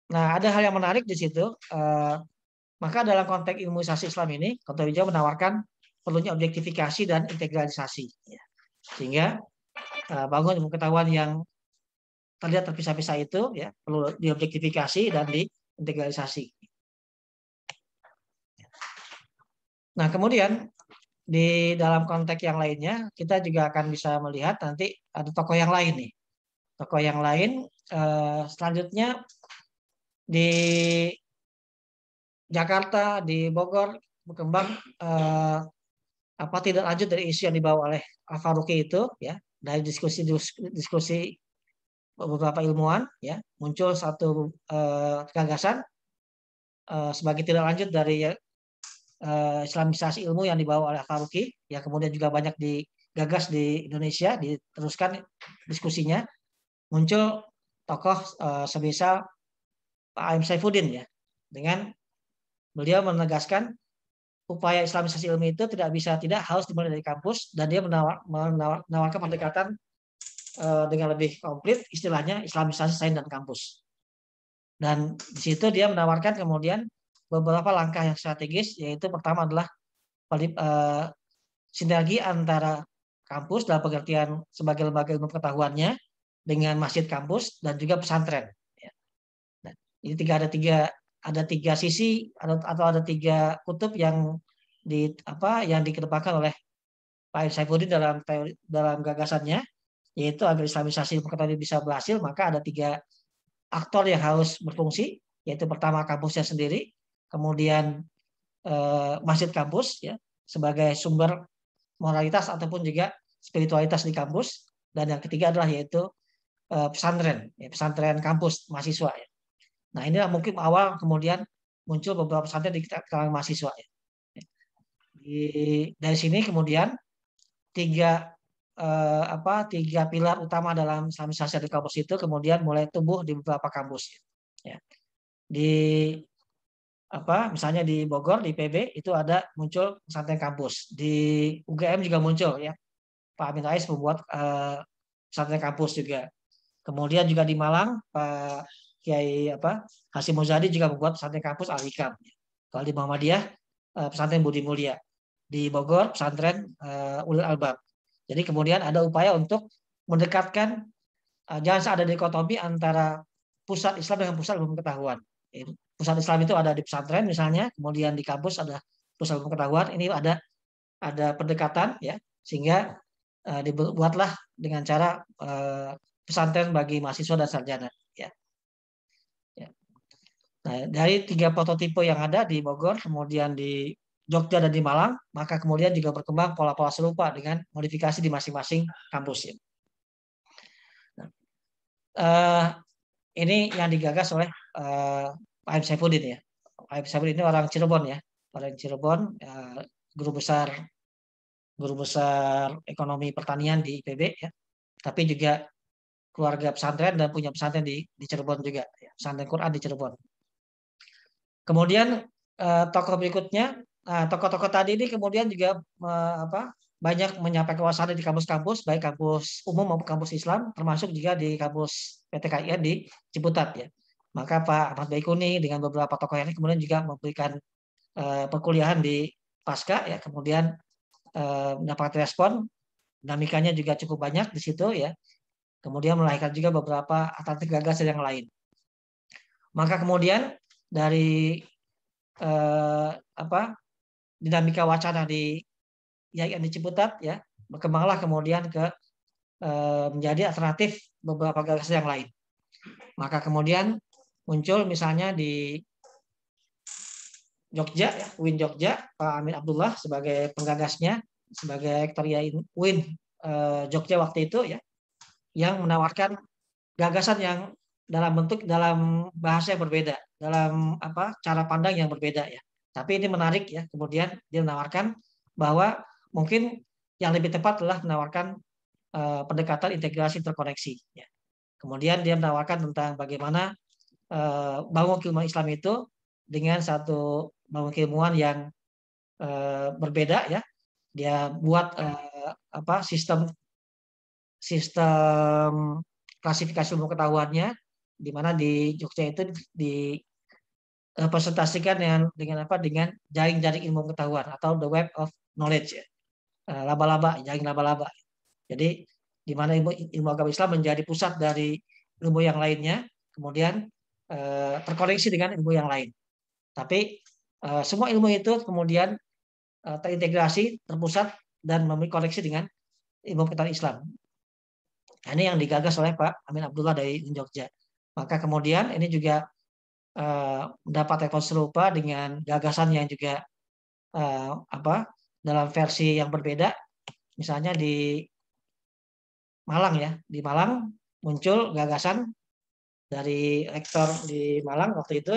nah ada hal yang menarik di situ. Maka dalam konteks ilmuisasi Islam ini, Kunto Wijoyo menawarkan perlunya objektifikasi dan integralisasi, sehingga bangun ilmu pengetahuan yang terlihat terpisah-pisah itu ya perlu diobjektifikasi dan diintegralisasi. Nah, kemudian di dalam konteks yang lainnya kita juga akan bisa melihat nanti ada tokoh yang lain nih. Tokoh yang lain selanjutnya di Jakarta, di Bogor berkembang tidak lanjut dari isu yang dibawa oleh Al-Faruqi itu ya, dari diskusi beberapa ilmuwan ya, muncul satu gagasan sebagai tidak lanjut dari islamisasi ilmu yang dibawa oleh Al-Faruqi ya, kemudian juga banyak digagas di Indonesia, diteruskan diskusinya, muncul tokoh semisal Pak A.M. Saifuddin ya, dengan beliau menegaskan upaya islamisasi ilmu itu tidak harus dimulai dari kampus, dan dia menawarkan pendekatan dengan lebih komplit, istilahnya islamisasi sains dan kampus. Dan di situ dia menawarkan kemudian beberapa langkah yang strategis, yaitu pertama adalah sinergi antara kampus dalam pengertian sebagai lembaga ilmu pengetahuannya dengan masjid kampus dan juga pesantren. Nah, ini ada tiga sisi atau ada tiga kutub yang dikedepankan oleh Pak Saifuddin dalam gagasannya, yaitu agar islamisasi pengetahuan bisa berhasil, maka ada tiga aktor yang harus berfungsi, yaitu pertama kampusnya sendiri, kemudian masjid kampus ya sebagai sumber moralitas ataupun juga spiritualitas di kampus, dan yang ketiga adalah yaitu pesantren, ya, pesantren kampus mahasiswa ya. Nah, inilah mungkin awal kemudian muncul beberapa pesantren di kalangan mahasiswa ya. Dari sini kemudian tiga pilar utama dalam islamisasi di kampus itu kemudian mulai tumbuh di beberapa kampus ya. Di misalnya di Bogor di PB itu ada muncul pesantren kampus, di UGM juga muncul ya, Pak Amin Rais membuat pesantren kampus juga. Kemudian juga di Malang Pak Kiai Hasyim Muzadi juga membuat pesantren kampus Al-Hikam. Kalau di Muhammadiyah pesantren Budi Mulia, di Bogor pesantren Ulil Albab. Jadi kemudian ada upaya untuk mendekatkan, jangan ada dikotomi antara pusat Islam dengan pusat ilmu pengetahuan. Pusat Islam itu ada di pesantren misalnya, kemudian di kampus ada pusat ilmu pengetahuan. Ini ada pendekatan ya, sehingga dibuatlah dengan cara pesantren bagi mahasiswa dan sarjana. Ya. Nah, dari 3 prototipe yang ada di Bogor, kemudian di Jogja dan di Malang, maka kemudian juga berkembang pola-pola serupa dengan modifikasi di masing-masing kampus. Ya. Nah, ini yang digagas oleh Pak Aim Saifuddin ya. Pak Aim Saifuddin ini orang Cirebon ya, orang Cirebon, guru besar ekonomi pertanian di IPB ya. Tapi juga keluarga pesantren dan punya pesantren di Cirebon juga, ya. Pesantren Quran di Cirebon. Kemudian tokoh berikutnya, tokoh-tokoh tadi ini kemudian juga banyak menyampaikan wawasan di kampus-kampus, baik kampus umum maupun kampus Islam, termasuk juga di kampus PTKIN di Ciputat ya. Maka Pak Ahmad Baikuni dengan beberapa tokoh ini kemudian juga memberikan perkuliahan di Pasca ya, kemudian mendapat respon, dinamikanya juga cukup banyak di situ ya. Kemudian melahirkan juga beberapa alternatif gagasan yang lain. Maka kemudian dari dinamika wacana di YAIN di Ciputat ya, berkembanglah kemudian ke menjadi alternatif beberapa gagasan yang lain. Maka kemudian muncul misalnya di Jogja ya, UIN Jogja, Pak Amin Abdullah sebagai penggagasnya, sebagai rektor UIN Jogja waktu itu ya, yang menawarkan gagasan yang dalam bahasa yang berbeda, dalam cara pandang yang berbeda ya. Tapi ini menarik ya, kemudian dia menawarkan bahwa mungkin yang lebih tepat adalah menawarkan pendekatan integrasi terkoneksi ya. Kemudian dia menawarkan tentang bagaimana bangun keilmuan Islam itu dengan satu bangun keilmuan yang berbeda ya. Dia buat sistem klasifikasi ilmu pengetahuannya, di mana di Jogja itu dipresentasikan dengan jaring-jaring ilmu pengetahuan atau the web of knowledge ya. Laba-laba, jaring laba-laba. Jadi di mana ilmu agama Islam menjadi pusat dari ilmu yang lainnya, kemudian terkoneksi dengan ilmu yang lain. Tapi semua ilmu itu kemudian terintegrasi, terpusat dan memiliki koneksi dengan ilmu pengetahuan Islam. Nah, ini yang digagas oleh Pak Amin Abdullah dari Jogja. Maka kemudian ini juga mendapat respon serupa dengan gagasan yang juga dalam versi yang berbeda. Misalnya di Malang ya, di Malang muncul gagasan dari rektor di Malang waktu itu,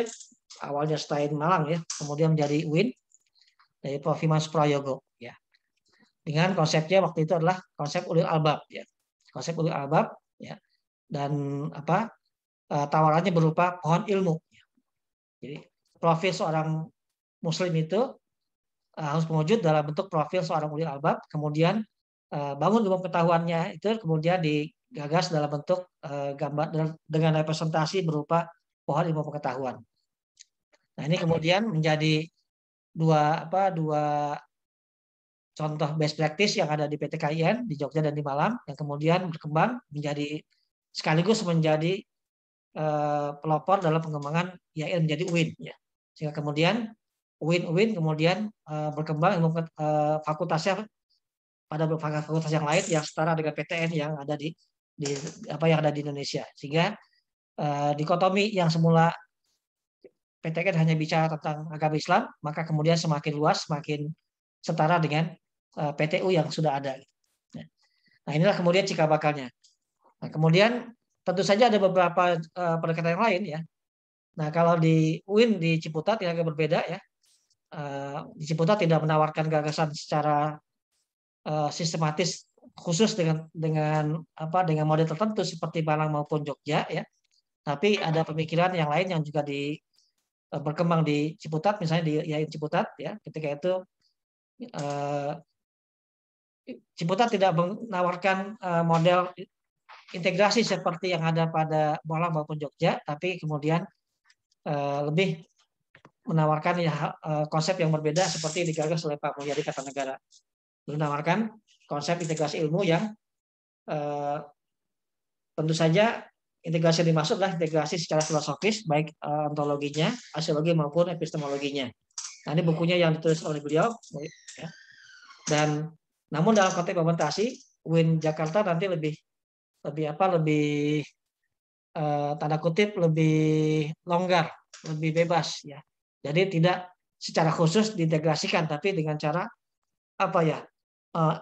awalnya Stein Malang ya, kemudian menjadi UIN dari Prof. Himas Prayogo ya. Dengan konsepnya waktu itu adalah konsep ulil albab ya. Konsep ulil albab ya. Dan tawarannya berupa pohon ilmu. Jadi profil seorang muslim itu harus mewujud dalam bentuk profil seorang ulil albab, kemudian bangun ilmu pengetahuannya itu kemudian digagas dalam bentuk gambar dengan representasi berupa pohon ilmu pengetahuan. Nah, ini kemudian menjadi dua contoh best practice yang ada di PTKIN di Jogja dan di Malang, yang kemudian berkembang menjadi sekaligus menjadi pelopor dalam pengembangan YAIN menjadi UIN ya. Sehingga kemudian UIN kemudian berkembang ilmu fakultasnya pada beberapa fakultas yang lain yang setara dengan PTN yang ada di Indonesia. Sehingga dikotomi yang semula PTN hanya bicara tentang agama Islam, maka kemudian semakin luas, semakin setara dengan PTU yang sudah ada. Nah, inilah kemudian cikal bakalnya. Nah, kemudian tentu saja ada beberapa pendekatan yang lain ya. Nah, kalau di UIN di Ciputat yang agak berbeda ya. Di Ciputat tidak menawarkan gagasan secara sistematis khusus dengan model tertentu seperti Malang maupun Jogja ya. Tapi ada pemikiran yang lain yang juga berkembang di Ciputat, misalnya di IAIN Ciputat ya. Ketika itu Ciputat tidak menawarkan model integrasi seperti yang ada pada Malang maupun Jogja, tapi kemudian lebih menawarkan konsep yang berbeda seperti digagas oleh Pak Mulyadi Kartanegara. Menawarkan konsep integrasi ilmu yang tentu saja integrasi yang dimaksud adalah integrasi secara filosofis, baik ontologinya, aksiologi maupun epistemologinya. Nah, ini bukunya yang ditulis oleh beliau. Ya. Dan namun dalam konteks implementasi, UIN Jakarta nanti lebih tanda kutip lebih longgar, lebih bebas ya. Jadi tidak secara khusus diintegrasikan, tapi dengan cara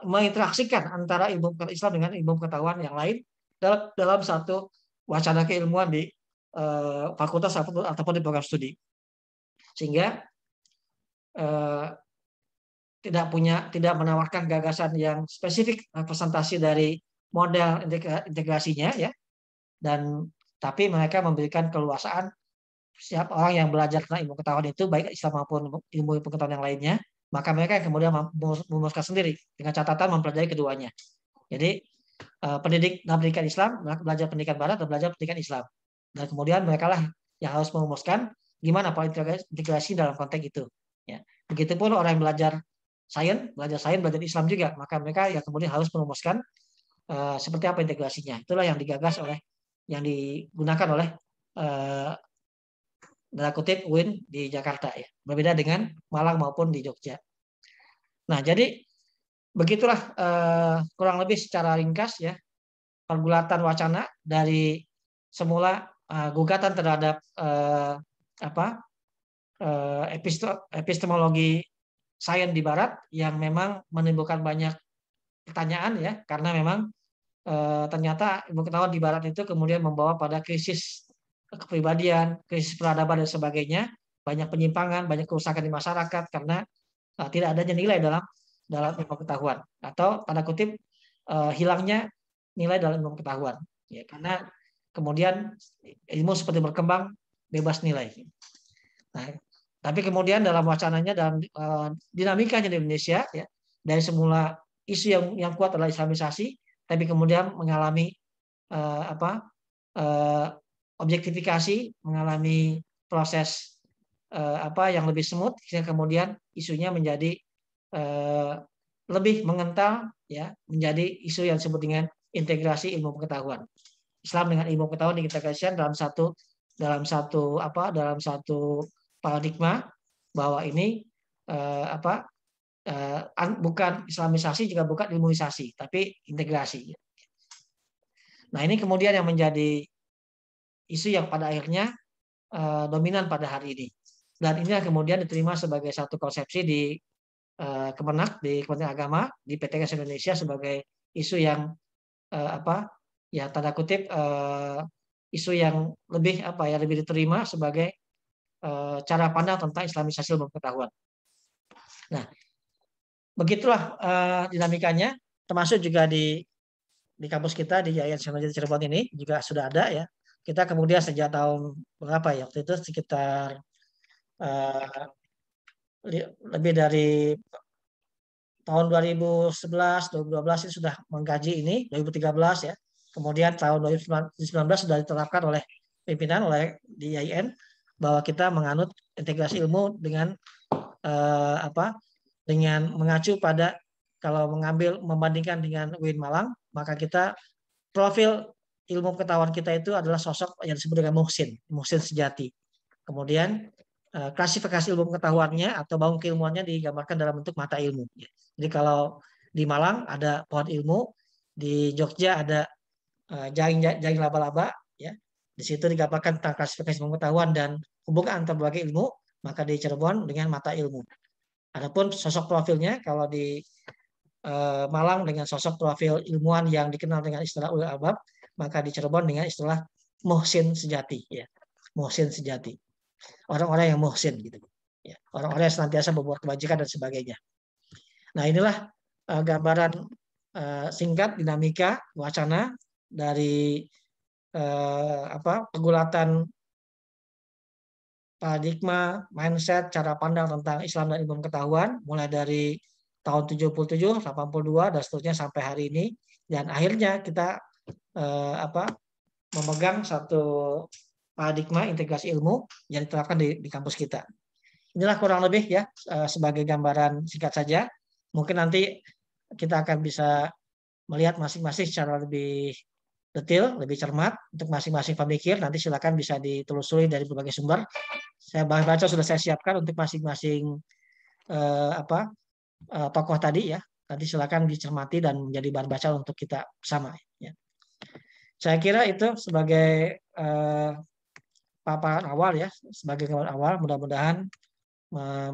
menginteraksikan antara ilmu Islam dengan ilmu pengetahuan yang lain dalam satu wacana keilmuan di fakultas ataupun di program studi, sehingga tidak menawarkan gagasan yang spesifik representasi dari model integrasinya ya, dan tapi mereka memberikan keluasaan setiap orang yang belajar tentang ilmu pengetahuan itu baik Islam maupun ilmu pengetahuan yang lainnya, maka mereka yang kemudian memutuskan sendiri dengan catatan mempelajari keduanya. Jadi pendidik dalam pendidikan Islam belajar pendidikan Barat dan belajar pendidikan Islam, dan kemudian mereka lah yang harus merumuskan gimana pola integrasi dalam konteks itu. Ya. Begitupun orang yang belajar belajar Islam juga, maka mereka yang kemudian harus merumuskan seperti apa integrasinya. Itulah yang digagas yang digunakan oleh dalam kutip UIN di Jakarta ya, berbeda dengan Malang maupun di Jogja. Nah, jadi begitulah kurang lebih secara ringkas ya pergulatan wacana dari semula gugatan terhadap epistemologi sains di Barat yang memang menimbulkan banyak pertanyaan ya, karena memang ternyata ilmu pengetahuan di Barat itu kemudian membawa pada krisis kepribadian, krisis peradaban dan sebagainya, banyak penyimpangan, banyak kerusakan di masyarakat karena tidak adanya nilai dalam ilmu pengetahuan, atau tanda kutip hilangnya nilai dalam ilmu pengetahuan ya, karena kemudian ilmu seperti berkembang bebas nilai. Nah, tapi kemudian dalam wacananya, dalam dinamikanya di Indonesia ya, dari semula isu yang kuat adalah Islamisasi, tapi kemudian mengalami objektifikasi, mengalami proses yang lebih smooth, sehingga kemudian isunya menjadi lebih mengental ya, menjadi isu yang disebut dengan integrasi ilmu pengetahuan. Islam dengan ilmu pengetahuan diintegrasikan dalam satu paradigma bahwa ini bukan Islamisasi juga bukan ilmuisasi, tapi integrasi. Nah, ini kemudian yang menjadi isu yang pada akhirnya dominan pada hari ini, dan ini yang kemudian diterima sebagai satu konsepsi di Kemenak, di Kementerian Agama, di PTKS Indonesia sebagai isu yang tanda kutip isu yang lebih lebih diterima sebagai cara pandang tentang Islamisasi ilmu pengetahuan. Nah, begitulah dinamikanya, termasuk juga di kampus kita di IAIN Sengaja Cirebon ini juga sudah ada ya. Kita kemudian sejak tahun berapa ya, waktu itu sekitar lebih dari tahun 2011, 2012 itu sudah mengkaji ini, 2013 ya. Kemudian tahun 2019 sudah diterapkan oleh pimpinan di IAIN bahwa kita menganut integrasi ilmu dengan dengan mengacu pada, kalau membandingkan dengan UIN Malang, maka kita profil ilmu pengetahuan kita itu adalah sosok yang disebut dengan muhsin sejati. Kemudian klasifikasi ilmu pengetahuannya atau bangun keilmuannya digambarkan dalam bentuk mata ilmu. Jadi kalau di Malang ada pohon ilmu, di Jogja ada jaring laba-laba, ya. Di situ digambarkan tentang klasifikasi ilmu pengetahuan dan hubungan antar berbagai ilmu, maka di Cirebon dengan mata ilmu. Adapun sosok profilnya, kalau di Malang dengan sosok profil ilmuwan yang dikenal dengan istilah ulil albab, maka di Cirebon dengan istilah muhsin sejati, ya, muhsin sejati, orang-orang yang muhsin gitu, ya, orang-orang yang senantiasa berbuat kebajikan dan sebagainya. Nah, inilah gambaran singkat dinamika wacana dari pergulatan paradigma, mindset, cara pandang tentang Islam dan ilmu pengetahuan mulai dari tahun 77, 82 dan seterusnya sampai hari ini, dan akhirnya kita memegang satu paradigma integrasi ilmu yang diterapkan di kampus kita. Inilah kurang lebih ya sebagai gambaran singkat saja. Mungkin nanti kita akan bisa melihat masing-masing secara lebih detail, lebih cermat untuk masing-masing pemikir. Nanti silakan bisa ditelusuri dari berbagai sumber. Saya baca sudah saya siapkan untuk masing-masing tokoh tadi ya. Nanti silakan dicermati dan menjadi bahan baca untuk kita bersama. Ya. Saya kira itu sebagai paparan awal ya, sebagai gambaran awal. Mudah-mudahan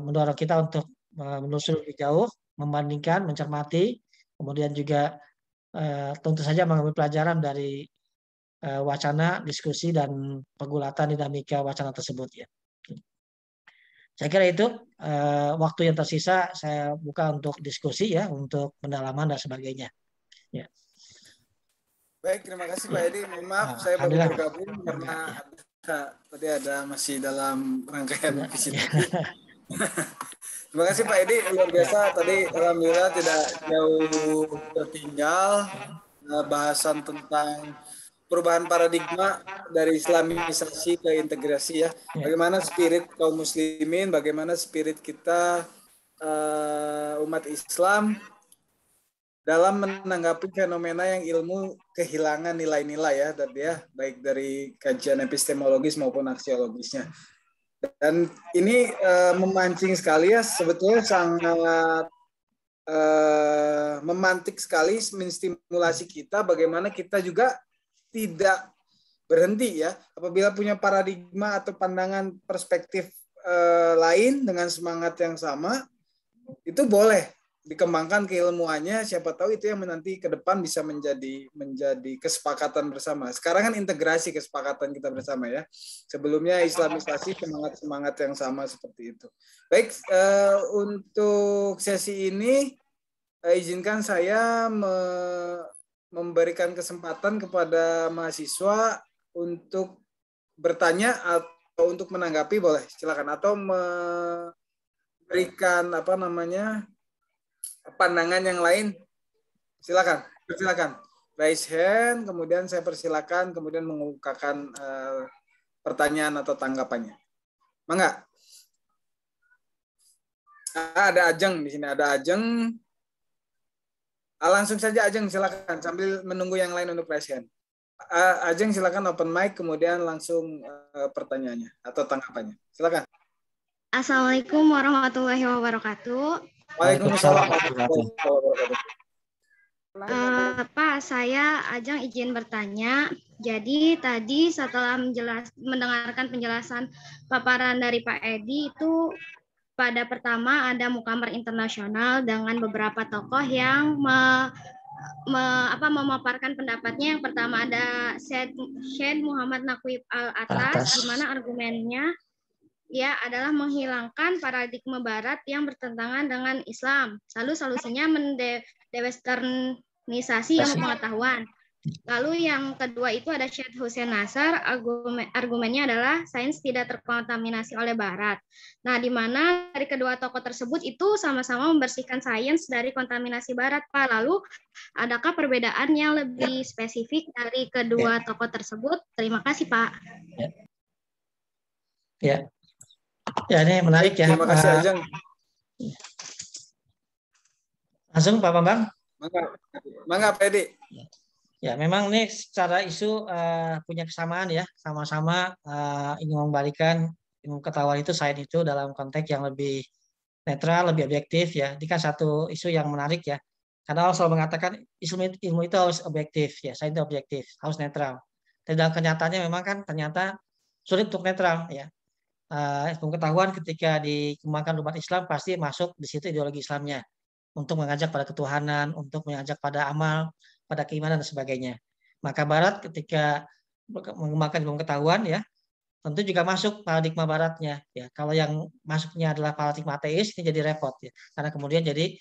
mendorong kita untuk menelusuri lebih jauh, membandingkan, mencermati, kemudian juga tentu saja mengambil pelajaran dari wacana, diskusi, dan pergulatan dinamika wacana tersebut ya. Saya kira itu waktu yang tersisa saya buka untuk diskusi ya, untuk pendalaman dan sebagainya. Ya. Baik, terima kasih Pak Edi. Mohon maaf saya baru bergabung karena tadi ada masih dalam rangkaian visitasi. Terima kasih Pak Edi, luar biasa. Tadi alhamdulillah tidak jauh tertinggal bahasan tentang perubahan paradigma dari islamisasi ke integrasi ya. Bagaimana spirit kaum muslimin, bagaimana spirit kita umat Islam dalam menanggapi fenomena yang ilmu kehilangan nilai-nilai ya tadi ya, baik dari kajian epistemologis maupun aksiologisnya. Dan ini memancing sekali ya, sebetulnya sangat memantik sekali, menstimulasi kita bagaimana kita juga tidak berhenti ya, apabila punya paradigma atau pandangan perspektif lain dengan semangat yang sama, itu boleh dikembangkan keilmuannya, siapa tahu itu yang nanti ke depan bisa menjadi kesepakatan bersama. Sekarang kan integrasi kesepakatan kita bersama ya. Sebelumnya islamisasi semangat yang sama seperti itu. Baik, untuk sesi ini izinkan saya memberikan kesempatan kepada mahasiswa untuk bertanya atau untuk menanggapi, boleh silakan, atau memberikan pandangan yang lain, silakan raise hand, kemudian saya persilakan kemudian mengungkapkan pertanyaan atau tanggapannya. Mangga. Ada Ajeng di sini, ada Ajeng. Langsung saja Ajeng, silakan sambil menunggu yang lain untuk raise hand. Ajeng silakan open mic, kemudian langsung pertanyaannya atau tanggapannya. Silakan. Assalamualaikum warahmatullahi wabarakatuh. Waalaikumsalam warahmatullahi wabarakatuh. Pak, saya Ajeng izin bertanya. Jadi tadi setelah mendengarkan penjelasan paparan dari Pak Edi, itu pada pertama ada muktamar internasional dengan beberapa tokoh yang memaparkan pendapatnya. Yang pertama ada Syed Muhammad Naqib Al-Atas, di mana argumennya ya adalah menghilangkan paradigma barat yang bertentangan dengan Islam. Lalu solusinya mendewesternisasi ilmu pengetahuan. Lalu yang kedua itu ada Syed Hussein Nasr, argumennya adalah sains tidak terkontaminasi oleh barat. Nah, di mana dari kedua tokoh tersebut itu sama-sama membersihkan sains dari kontaminasi barat, Pak. Lalu adakah perbedaan yang lebih spesifik dari kedua tokoh tersebut? Terima kasih, Pak. Ya, ini menarik ya. Terima kasih Ajeng. Langsung Pak Bambang. Mangga Pak Edi. Ya, memang ini secara isu punya kesamaan ya, sama-sama ingin mengembalikan ilmu pengetahuan itu, sains itu dalam konteks yang lebih netral, lebih objektif ya. Ini kan satu isu yang menarik ya. Karena Allah selalu mengatakan ilmu itu harus objektif ya, sains itu objektif, harus netral. Dan dalam kenyataannya memang kan ternyata sulit untuk netral ya. ilmu pengetahuan ketika dikembangkan umat Islam pasti masuk di situ ideologi Islamnya untuk mengajak pada ketuhanan, untuk mengajak pada amal, pada keimanan dan sebagainya. Maka Barat ketika mengembangkan ilmu pengetahuan ya tentu juga masuk paradigma Baratnya ya. Kalau yang masuknya adalah paradigma ateis ini jadi repot ya, karena kemudian jadi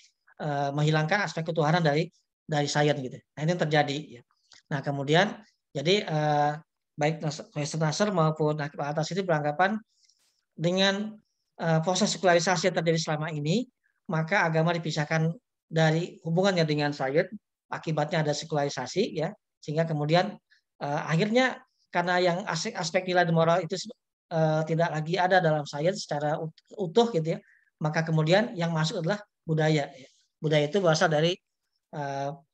menghilangkan aspek ketuhanan dari sains gitu. Nah ini yang terjadi ya. Nah kemudian jadi baik Western Nasr maupun Akib Atas itu beranggapan dengan proses sekularisasi yang terjadi selama ini, maka agama dipisahkan dari hubungannya dengan sains, akibatnya ada sekularisasi ya, sehingga kemudian akhirnya karena yang aspek nilai dan moral itu tidak lagi ada dalam sains secara utuh gitu ya, maka kemudian yang masuk adalah budaya. Budaya itu berasal dari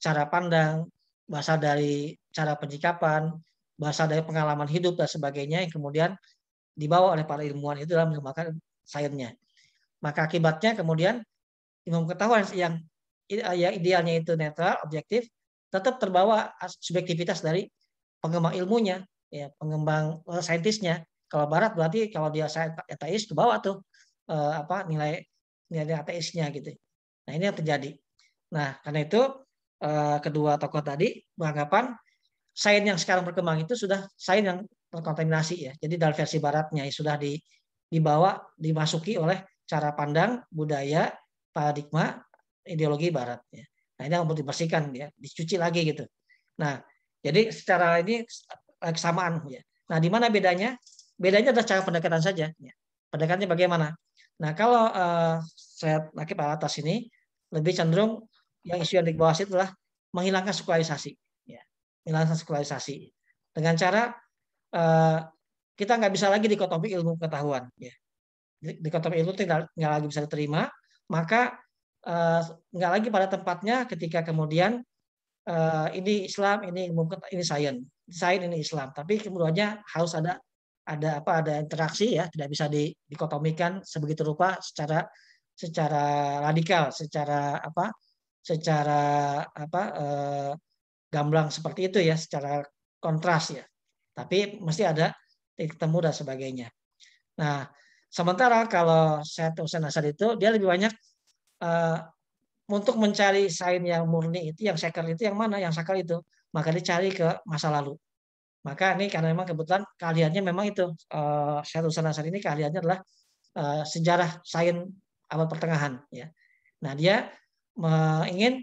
cara pandang, berasal dari cara penyikapan, berasal dari pengalaman hidup dan sebagainya yang kemudian dibawa oleh para ilmuwan itu dalam mengembangkan sainsnya. Maka akibatnya kemudian ilmu pengetahuan yang idealnya itu netral, objektif, tetap terbawa subjektivitas dari pengembang ilmunya, ya, pengembang saintisnya. Kalau Barat berarti kalau dia ateis kebawa tuh nilai ateisnya gitu. Nah ini yang terjadi. Nah karena itu kedua tokoh tadi beranggapan sains yang sekarang berkembang itu sudah sains yang terkontaminasi ya. Jadi dalam versi Baratnya ya, sudah dimasuki oleh cara pandang, budaya, paradigma, ideologi Barat. Ya. Nah ini yang perlu dibersihkan ya, dicuci lagi gitu. Nah jadi secara ini kesamaan ya. Nah di mana bedanya? Bedanya adalah cara pendekatan saja. Ya. Pendekatannya bagaimana? Nah kalau saya Akib Atas ini lebih cenderung yang isu yang dibahas itu adalah menghilangkan sekularisasi. Ya. Menghilangkan sekularisasi. Dengan cara kita nggak bisa lagi dikotomi ilmu pengetahuan. Ya. Dikotomi ilmu tidak lagi bisa diterima, maka nggak lagi pada tempatnya ketika kemudian ini Islam, ini ilmu, ini sains, ini Islam. Tapi kemudiannya harus ada interaksi ya, tidak bisa dikotomikan sebegitu rupa secara radikal, secara gamblang seperti itu ya, secara kontras ya. Tapi mesti ada titik temu dan sebagainya. Nah, sementara kalau Syed Hussein Nasr itu dia lebih banyak untuk mencari sains yang murni itu, yang sakral itu yang mana, yang sakral itu, maka dicari ke masa lalu. Maka ini karena memang kebetulan keahliannya memang itu Syed Hussein Nasr ini keahliannya adalah sejarah sains abad pertengahan ya. Nah, dia ingin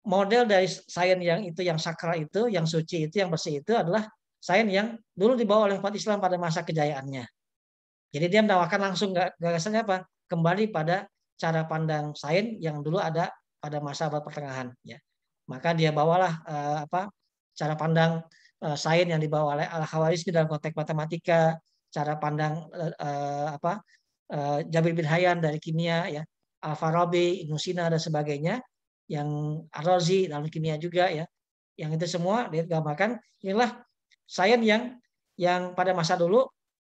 model dari sains yang itu, yang sakral itu, yang suci itu, yang bersih itu adalah sains yang dulu dibawa oleh umat Islam pada masa kejayaannya. Jadi dia menawarkan langsung gagasannya apa? Kembali pada cara pandang sains yang dulu ada pada masa abad pertengahan. Ya. Maka dia bawalah cara pandang sains yang dibawa oleh Al-Khawarizmi dalam konteks matematika, cara pandang Jabir bin Hayyan dari kimia, ya, Al-Farabi, Ibnu Sina dan sebagainya, yang Ar-Razi dalam kimia juga ya, yang itu semua digambarkan inilah sains yang pada masa dulu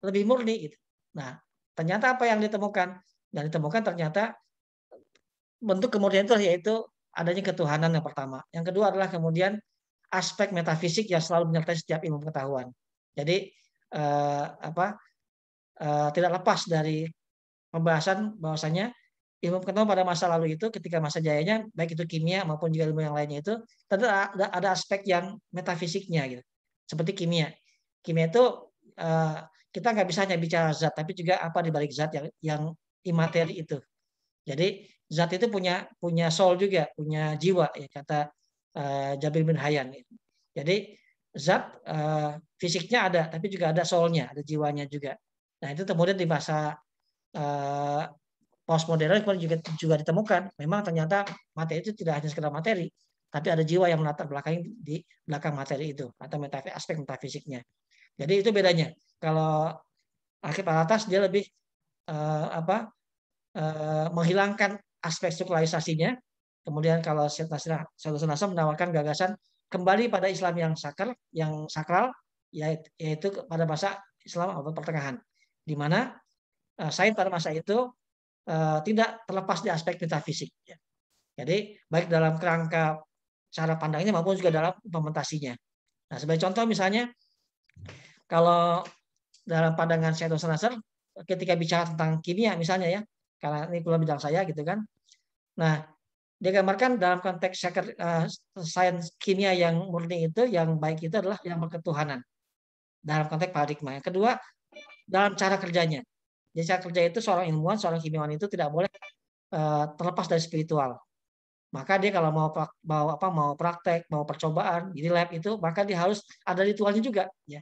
lebih murni gitu. Nah ternyata apa yang ditemukan? Dan ditemukan ternyata bentuk kemurnian itu yaitu adanya ketuhanan yang pertama. Yang kedua adalah kemudian aspek metafisik yang selalu menyertai setiap ilmu pengetahuan. Jadi tidak lepas dari pembahasan bahwasanya ilmu pengetahuan pada masa lalu itu ketika masa jayanya baik itu kimia maupun juga ilmu yang lainnya itu tentu ada aspek yang metafisiknya gitu. Seperti kimia. Kimia itu kita nggak bisa hanya bicara zat tapi juga apa di balik zat yang imateri itu. Jadi zat itu punya soul juga, punya jiwa ya kata Jabir bin Hayyan. Jadi zat fisiknya ada tapi juga ada soulnya, ada jiwanya juga. Nah, itu kemudian di masa postmodern juga ditemukan. Memang ternyata materi itu tidak hanya sekedar materi, tapi ada jiwa yang melatar belakangi di belakang materi itu atau aspek metafisiknya. Jadi itu bedanya. Kalau Akib Atas dia lebih menghilangkan aspek strukturalisasinya. Kemudian kalau Syed Hussein Nasr menawarkan gagasan kembali pada Islam yang sakral, yaitu pada masa Islam abad pertengahan, di mana sains pada masa itu tidak terlepas di aspek metafisik. Jadi baik dalam kerangka cara pandangnya maupun juga dalam implementasinya. Nah sebagai contoh misalnya kalau dalam pandangan Syed Hussein Nasr ketika bicara tentang kimia misalnya ya, karena ini kuliah bidang saya gitu kan. Nah, digambarkan dalam konteks sains kimia yang murni itu, yang baik itu adalah yang berketuhanan dalam konteks paradigma. Yang kedua, dalam cara kerjanya. Jadi cara kerja itu seorang ilmuwan, seorang kimiawan itu tidak boleh terlepas dari spiritual. Maka dia kalau mau praktek, mau percobaan di lab itu, maka dia harus ada ritualnya juga ya.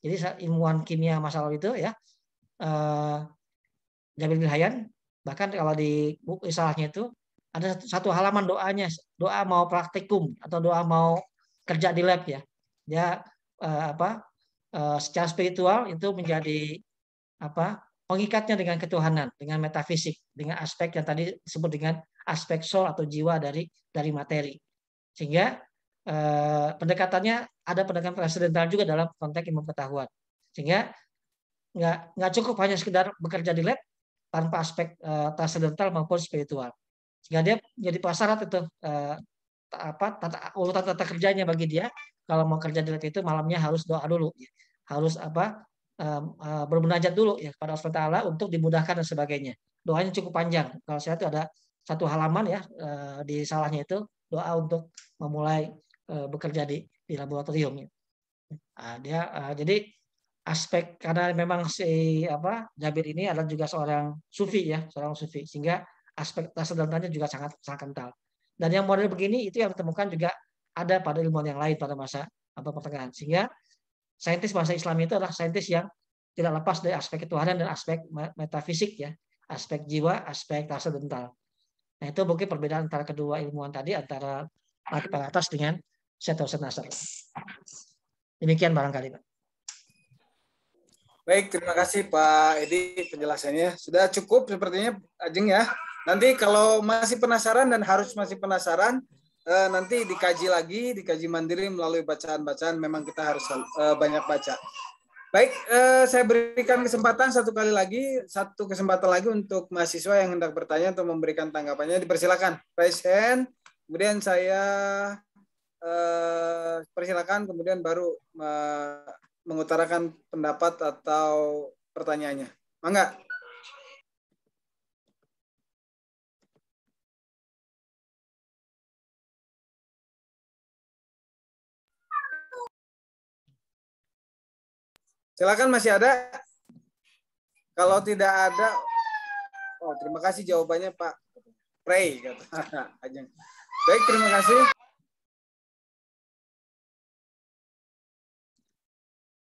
Jadi ilmuwan kimia masa lalu itu ya, Jabir bin Hayyan, bahkan kalau di buku risalahnya itu ada satu halaman doanya, doa mau praktikum atau doa mau kerja di lab ya. Dia secara spiritual itu menjadi pengikatnya dengan ketuhanan, dengan metafisik, dengan aspek yang tadi disebut dengan aspek soul atau jiwa dari materi. Sehingga pendekatannya ada pendekatan transendental juga dalam konteks ilmu pengetahuan. Sehingga nggak cukup hanya sekedar bekerja di lab tanpa aspek transendental maupun spiritual. Sehingga dia jadi prasyarat itu urutan tata kerjanya bagi dia. Kalau mau kerja di lab itu malamnya harus doa dulu, harus bermunajat dulu ya kepada Allah SWT untuk dimudahkan dan sebagainya. Doanya cukup panjang. Kalau saya itu ada satu halaman ya di salahnya itu doa untuk memulai bekerja di laboratorium. Jadi aspek karena memang si Jabir ini adalah juga seorang sufi ya, seorang sufi, sehingga aspek transendentalnya juga sangat kental. Dan yang model begini itu yang ditemukan juga ada pada ilmuwan yang lain pada masa pertengahan. Sehingga saintis bahasa Islam itu adalah saintis yang tidak lepas dari aspek ketuhanan dan aspek metafisik ya, aspek jiwa, aspek transendental. Nah, itu mungkin perbedaan antara kedua ilmuwan tadi, antara Mark atas dengan Syed Hussein Nasr. Demikian barangkali, Pak. Baik, terima kasih Pak Edi penjelasannya. Sudah cukup sepertinya, Ajeng ya. Nanti kalau masih penasaran dan harus masih penasaran, nanti dikaji mandiri melalui bacaan-bacaan. Memang kita harus banyak baca. Baik, saya berikan kesempatan satu kesempatan lagi untuk mahasiswa yang hendak bertanya atau memberikan tanggapannya. Dipersilakan, raise hand. Kemudian saya persilakan, kemudian baru mengutarakan pendapat atau pertanyaannya. Mangga. Silakan, masih ada? Kalau tidak ada, terima kasih jawabannya Pak. Pray kata Ajeng. Baik, terima kasih.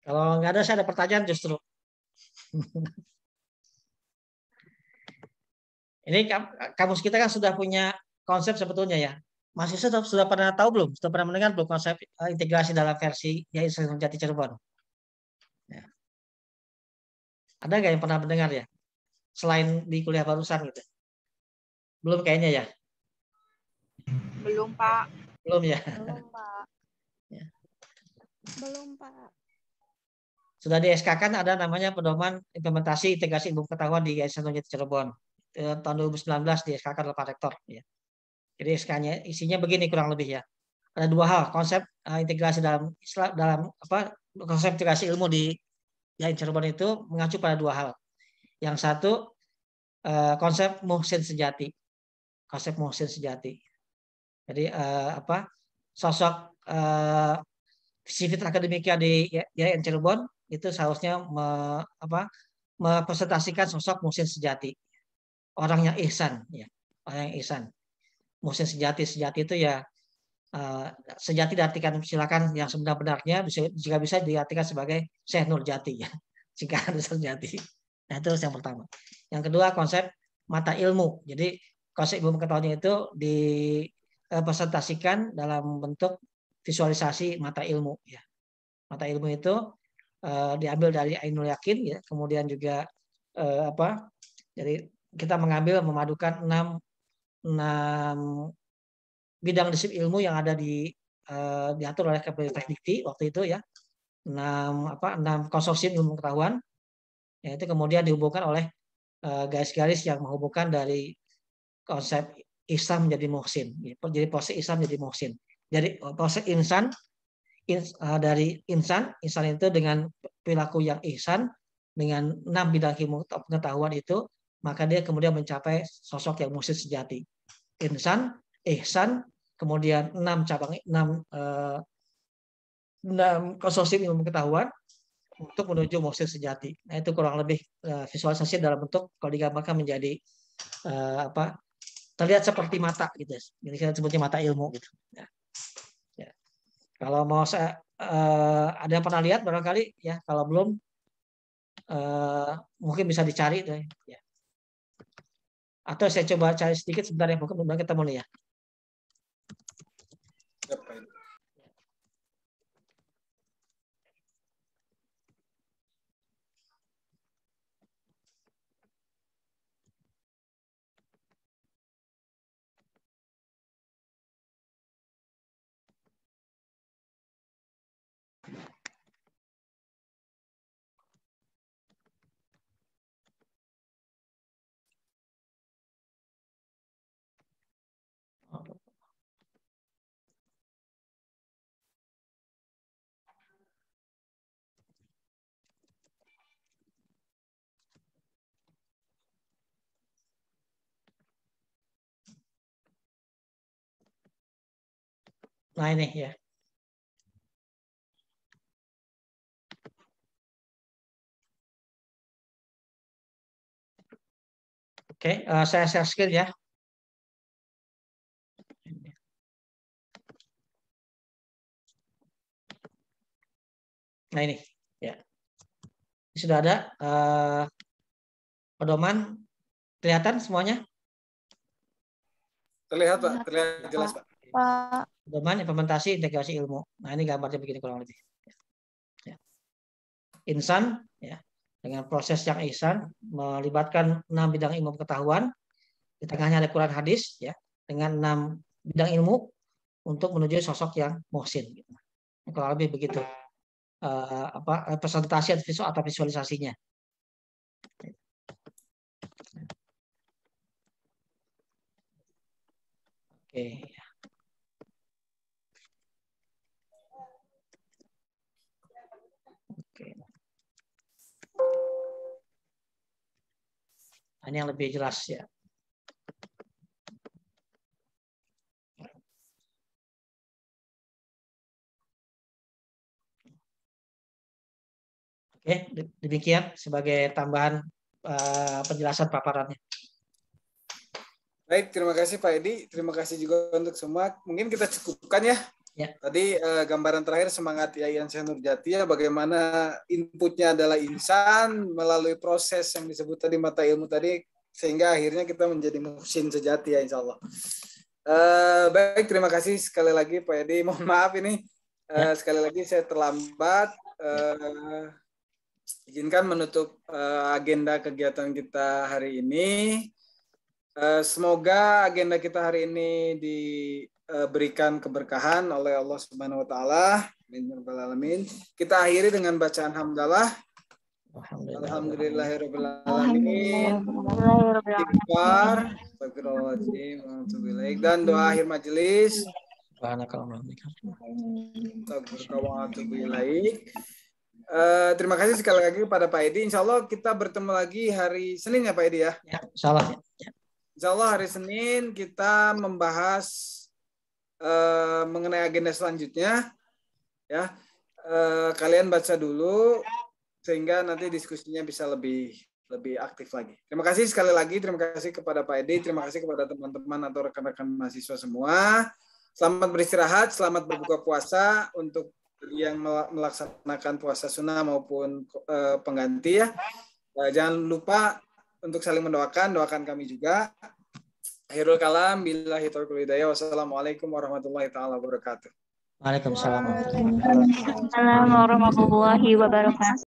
Kalau nggak ada, saya ada pertanyaan justru. Ini kamus kita kan sudah punya konsep sebetulnya ya. Mahasiswa sudah pernah tahu belum? Sudah pernah mendengar belum konsep integrasi dalam versi Yayasan Jati Cirebon? Ya. Ada nggak yang pernah mendengar ya? Selain di kuliah barusan gitu? Belum kayaknya ya? Belum, Pak. Belum ya? Belum, Pak. Ya. Belum, Pak. Sudah di SK-kan ada namanya pedoman implementasi integrasi ilmu pengetahuan di Yayasan Jati Cirebon. Tahun 2019 di SK-kan oleh Pak Rektor. Ya. Jadi SK-nya isinya begini kurang lebih ya. Ada dua hal, konsep integrasi dalam konsep integrasi ilmu di Yayasan Cirebon itu mengacu pada dua hal. Yang satu konsep muhsin sejati. Konsep muhsin sejati. Jadi sosok sifat akademika di Yayasan Cirebon itu seharusnya mepresentasikan sosok muhsin sejati. Orang yang ihsan ya. Orang yang ihsan. Muhsin sejati itu ya sejati diartikan silakan yang sebenar-benarnya jika bisa diartikan sebagai Syekh Nurjati ya. Jika ada sejati. Nah, itu yang pertama. Yang kedua konsep mata ilmu. Jadi konsep ilmu pengetahuan itu dipresentasikan dalam bentuk visualisasi mata ilmu ya. Mata ilmu itu diambil dari Ainul Yakin ya. Kemudian juga jadi kita memadukan 6 bidang disiplin ilmu yang ada diatur oleh Kepristek Dikti waktu itu ya. 6 konsorsium ilmu pengetahuan. Ya, itu kemudian dihubungkan oleh garis-garis yang menghubungkan dari konsep ihsan menjadi muhsin. Jadi proses ihsan menjadi muhsin. Jadi proses insan dari insan itu dengan perilaku yang ihsan dengan 6 bidang ilmu pengetahuan itu, maka dia kemudian mencapai sosok yang mursyid sejati. Insan, ihsan, kemudian 6 cabang 6 konsorsium ilmu pengetahuan untuk menuju mursyid sejati. Nah, itu kurang lebih visualisasi dalam bentuk kalau digambarkan menjadi terlihat seperti mata gitu. Jadi kita sebutnya mata ilmu gitu. Ya. Ya. Kalau mau saya ada yang pernah lihat barangkali ya, kalau belum mungkin bisa dicari deh. Ya. Atau saya coba cari sedikit sebentar ya, mungkin ketemu nih ya. Nah ini ya. Oke, saya share screen ya. Nah ini ya. Sudah ada pedoman, kelihatan semuanya? Terlihat Pak, terlihat jelas Pak. Pedoman implementasi integrasi ilmu. Nah ini gambarnya begini kurang lebih. Ya. Insan ya, dengan proses yang ihsan melibatkan 6 bidang ilmu pengetahuan. Di tengahnya ada Quran hadis ya, dengan 6 bidang ilmu untuk menuju sosok yang muhsin. Gitu. Kurang lebih begitu. Presentasi atau visualisasinya. Oke. Oke. Ini yang lebih jelas ya. Oke, demikian sebagai tambahan penjelasan paparannya. Baik, terima kasih Pak Edi. Terima kasih juga untuk semua. Mungkin kita cukupkan ya. Ya. Tadi gambaran terakhir semangat Yayan Syekh Nurjati ya, bagaimana inputnya adalah insan melalui proses yang disebut tadi mata ilmu tadi, sehingga akhirnya kita menjadi muhsin sejati ya insya Allah. Baik, terima kasih sekali lagi Pak Edi. Mohon maaf ini sekali lagi saya terlambat. Izinkan menutup agenda kegiatan kita hari ini. Semoga agenda kita hari ini diberikan keberkahan oleh Allah Subhanahu wa taala. Amin. Kita akhiri dengan bacaan hamdalah. Alhamdulillahirabbil alamin. Dan doa akhir majelis. Terima kasih sekali lagi kepada Pak Edi. Insya Allah kita bertemu lagi hari Senin ya Pak Edi ya. Ya, salah. Ya. Insya Allah hari Senin kita membahas mengenai agenda selanjutnya. Ya, kalian baca dulu sehingga nanti diskusinya bisa lebih aktif lagi. Terima kasih sekali lagi. Terima kasih kepada Pak Edi. Terima kasih kepada teman-teman atau rekan-rekan mahasiswa semua. Selamat beristirahat. Selamat berbuka puasa untuk yang melaksanakan puasa sunnah maupun pengganti ya. Jangan lupa untuk saling doakan kami juga. Akhirul kalam billahi taufiq hidayah. Wassalamualaikum warahmatullahi taala wabarakatuh. Waalaikumsalam warahmatullahi wabarakatuh.